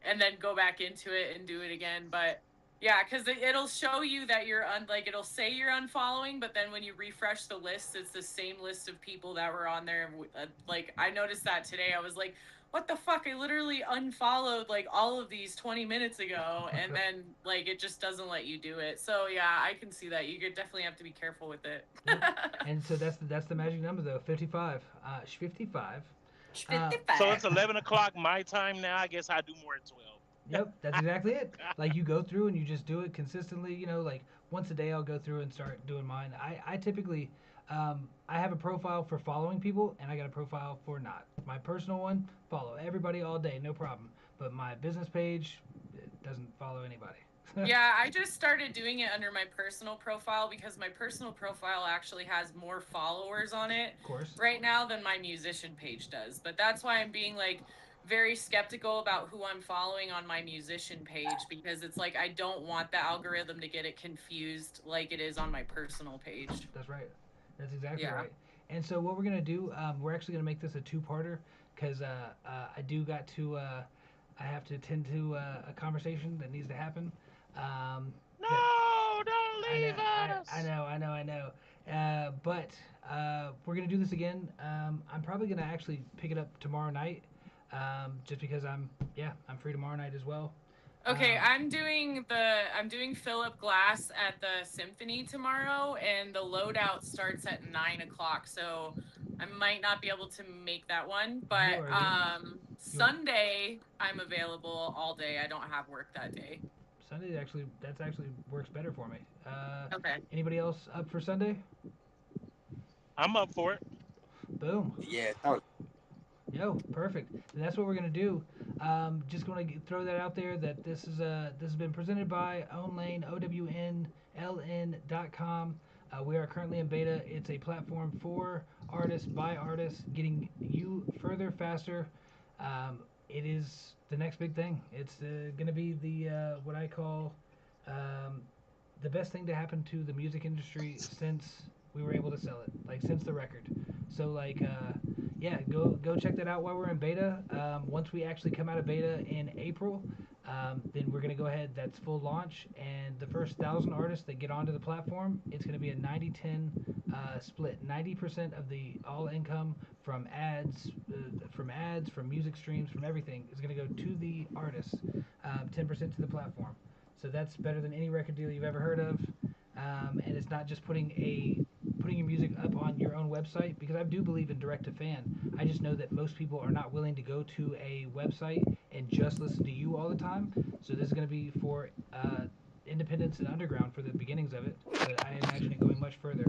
and then go back into it and do it again. But yeah, because it'll show you that like it'll say you're unfollowing, but then when you refresh the list, it's the same list of people that were on there. Like I noticed that today. I was like, what the fuck? I literally unfollowed like all of these 20 minutes ago, and then like it just doesn't let you do it. So yeah, I can see that. You could definitely have to be careful with it. yep. And so that's the magic number though, 55. 55. So it's 11 o'clock my time now. I guess I do more at 12. Yep, that's exactly it. Like you go through and you just do it consistently. Like once a day, I'll go through and start doing mine. I typically, I have a profile for following people, and I got a profile for not. My personal one, follow everybody all day, no problem. But my business page, it doesn't follow anybody. Yeah, I just started doing it under my personal profile because my personal profile actually has more followers on it Of course. right now than my musician page does. But that's why I'm being like very skeptical about who I'm following on my musician page because it's like I don't want the algorithm to get it confused like it is on my personal page. That's right. That's exactly Yeah. right. And so what we're gonna do, we're actually gonna make this a two-parter because I do got to I have to attend to a conversation that needs to happen. Um, that No, don't I know, leave I us. know, I know, I know. But we're gonna do this again. I'm probably gonna actually pick it up tomorrow night, just because I'm free tomorrow night as well. Okay, Um, I'm doing Philip Glass at the Symphony tomorrow, and the loadout starts at 9 o'clock. So I might not be able to make that one, you but are good. You Sunday I'm available all day. I don't have work that day. Sunday actually that's actually works better for me. Okay. Anybody else up for Sunday? I'm up for it. Boom. Yeah, sounds Yo, perfect. And that's what we're gonna do. Just gonna throw that out there that this has been presented by OwnLn OwnLn.com. We are currently in beta. It's a platform for artists by artists, getting you further faster. It is the next big thing. It's gonna be the what I call um, the best thing to happen to the music industry since we were able to sell it, like since the record. So like yeah, go check that out while we're in beta. Once we actually come out of beta in April, then we're gonna go ahead. That's full launch, and the first 1,000 artists that get onto the platform, it's gonna be a 90-10 split. 90% of the all income from ads, from music streams, from everything is gonna go to the artists. 10% to the platform. So that's better than any record deal you've ever heard of. And it's not just putting your music up on your own website, because I do believe in direct to fan. I just know that most people are not willing to go to a website and just listen to you all the time. So this is going to be for independence and underground for the beginnings of it, but I imagine it going much further.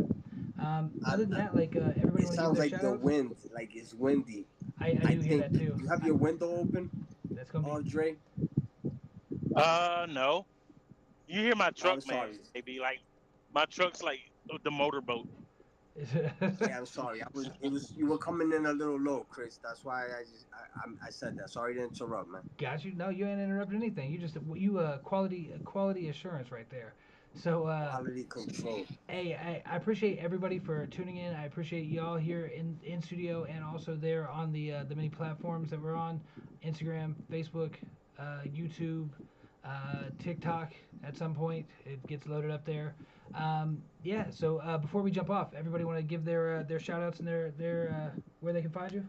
I, Other than I, that, like everybody it want to give sounds their like shout the outs? wind, like it's windy. I I do hear think that too. you have your window open, That's going to be. Andre. No. You hear my truck, I'm man? sorry. Maybe like my truck's like the motorboat. Yeah, I'm sorry. It was you were coming in a little low, Chris. That's why I said that. Sorry to interrupt, man. Got you. No, you ain't interrupted anything. You just you quality assurance right there. So Quality control. hey, I appreciate everybody for tuning in. I appreciate y'all here in studio and also there on the many platforms that we're on: Instagram, Facebook, YouTube, TikTok. At some point, it gets loaded up there. Yeah. So before we jump off, everybody want to give their shout outs and their where they can find you.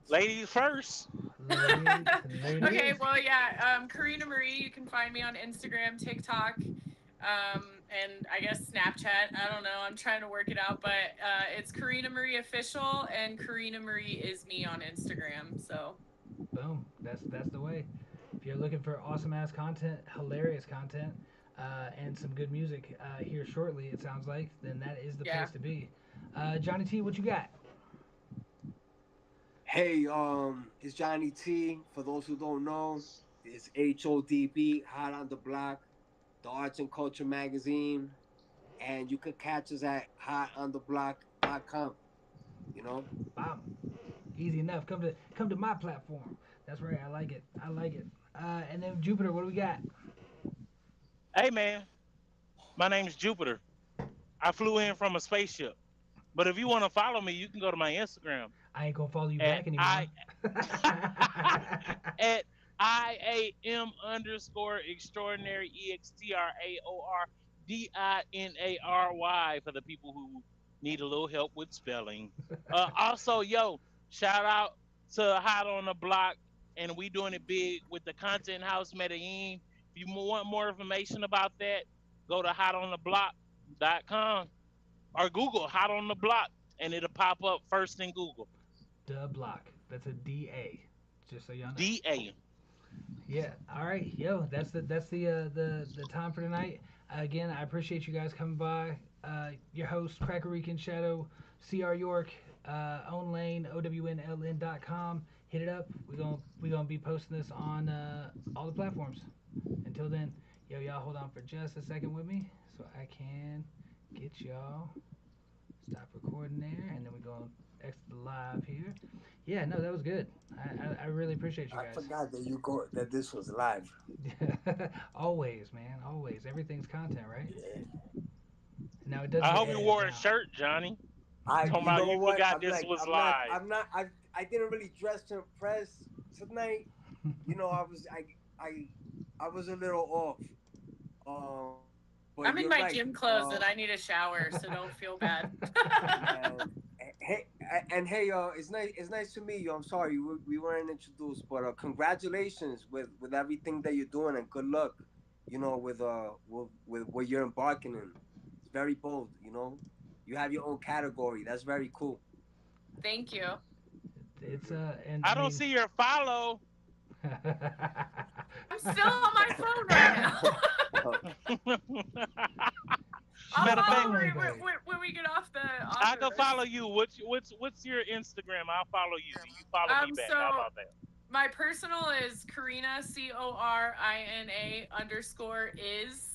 Ladies first. Ladies, Okay, ladies. well, yeah, Karina Marie, you can find me on Instagram, TikTok, and I guess Snapchat. I don't know. I'm trying to work it out, but it's Karina Marie Official, and Karina Marie is me on Instagram. So, Boom. That's the way. If you're looking for awesome ass content, hilarious content, and some good music here shortly, it sounds like, then that is the yeah. place to be. Johnny T, what you got? Hey, it's Johnny T. For those who don't know, it's HODB, Hot on the Block, the Arts and Culture magazine, and you could catch us at hotontheblock.com. You know, Bam. Easy enough. Come to my platform. That's right. I like it. I like it. And then Jupiter, what do we got? Hey, man. My name's Jupiter. I flew in from a spaceship. But if you want to follow me, you can go to my Instagram I ain't gonna follow you at back anymore. I at IAM_extraordinary EXTRAORDINARY for the people who need a little help with spelling. Also, yo, shout out to Hot on the Block, and we doing it big with the Content House Medellin. If you want more information about that, go to hotontheblock.com or Google Hot on the Block, and it'll pop up first in Google. Duh block. That's a DA. Just so y'all know. DA. Yeah. All right. Yo, that's the time for tonight. Again, I appreciate you guys coming by. Your host, Cracker Rican Shadow, CR York, Own Lane, OWNLN.com. Hit it up. We gonna be posting this on all the platforms. Until then, yo, y'all hold on for just a second with me so I can get y'all stop recording there, and then we go exit the live here. Yeah, no, that was good. I really appreciate you I guys. forgot that this was live. Always, man. Always. Everything's content, right? Yeah. And Now it does I get hope you edited wore a down. shirt, Johnny. Talking You about know you what? forgot this was I'm not, live. I didn't really dress to impress tonight. You know, I was a little off. Um, but I'm in you're my right. gym clothes and I need a shower, so don't feel bad. And hey, and hey, it's nice to meet you. I'm sorry we weren't introduced, but congratulations with everything that you're doing, and good luck. You know, with what you're embarking in. It's very bold. You know, you have your own category. That's very cool. Thank you. It's and I I don't mean, see your follow. I'm still on my phone right now. I'll she's Matter of fact, follow following Marie everybody. when we get off I of can this. follow you. What's your Instagram? I'll follow you, and you follow me back. How So about that? my personal is Karina Corina underscore is,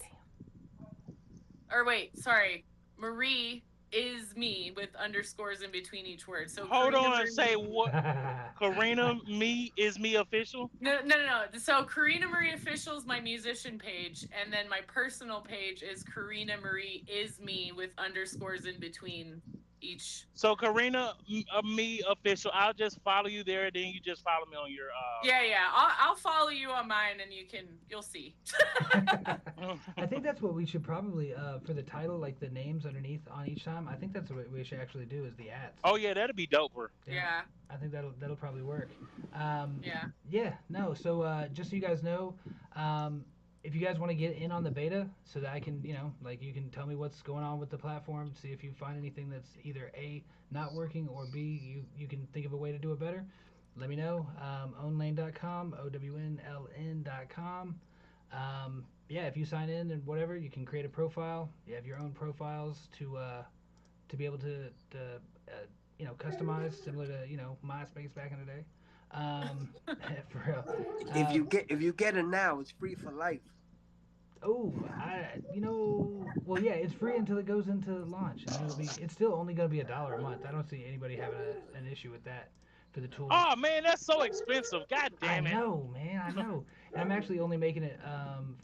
or wait, sorry, Marie is me with underscores in between each word. So Hold Karina on. Say Marie. what? Karina, me is me official. No. So Karina Marie Official is my musician page, and then my personal page is Karina Marie is me with underscores in between each. So Karina, me official. I'll just follow you there. Then you just follow me on your. Yeah. I'll follow you on mine, and you'll see. I think that's what we should probably for the title, like the names underneath on each time. I think that's what we should actually do is the ads. Oh yeah, that'd be doper. Yeah. I think that'll probably work. Um, Yeah. yeah, no. So just so you guys know, if you guys want to get in on the beta, so that I can, like you can tell me what's going on with the platform, see if you find anything that's either A, not working, or B, you can think of a way to do it better. Let me know. Ownlane.com, OWNLN.com. Yeah, if you sign in and whatever, you can create a profile. You have your own profiles to be able to customize, similar to MySpace back in the day. Um, for real. If you get it now, it's free for life. Oh, well, yeah, it's free until it goes into launch, and then it's still only going to be $1 a month. I don't see anybody having an issue with that for the tool. Oh man, that's so expensive. God I damn it. know, man, I know, and I'm actually only making it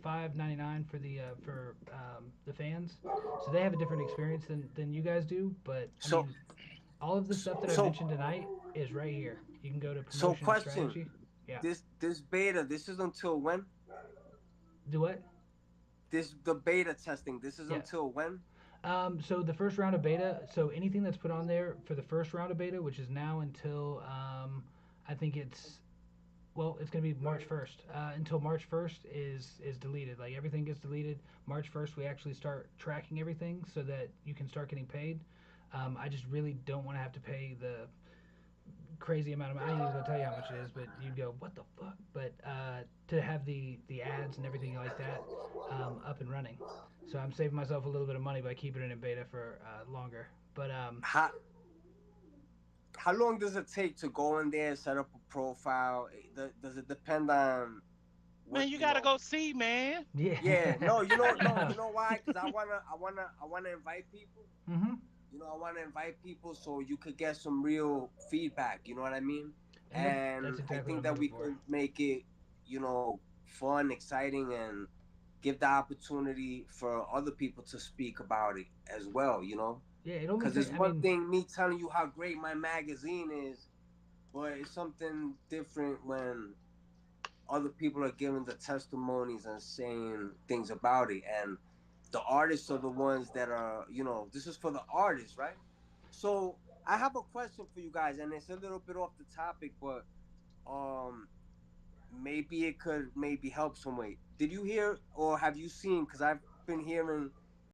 $5.99 for the fans, so they have a different experience than you guys do. But I So mean, all of the stuff that I so mentioned tonight is right here. You can go to so promotion and question. strategy. Yeah. This beta, this is until when? Do what? The beta testing, this is Yeah. until when? So the first round of beta. So anything that's put on there for the first round of beta, which is now until I think it's gonna be March 1st. Until March 1st is deleted. Like everything gets deleted. March 1st we actually start tracking everything so that you can start getting paid. I just really don't want to have to pay the crazy amount of money. I ain't even gonna tell you how much it is, but you'd go, what the fuck? But to have the ads and everything like that up and running, so I'm saving myself a little bit of money by keeping it in beta for longer. But How long does it take to go in there, set up a profile? Does it depend on what Man, you you gotta know? go see, man. yeah, Yeah, no, no. you know why? Because I wanna invite people. Mhm. You know, I wanna invite people so you could get some real feedback. You know what I mean? And that's And I exactly what think I'm that looking we for. could make it, fun, exciting, and give the opportunity for other people to speak about it as well. Yeah, it only Because takes. there's I one mean, thing me telling you how great my magazine is, but it's something different when other people are giving the testimonies and saying things about it. And the artists are the ones that are, this is for the artists, right? So I have a question for you guys, and it's a little bit off the topic, but um, maybe it could maybe help some way. Did you hear or have you seen? Because I've been hearing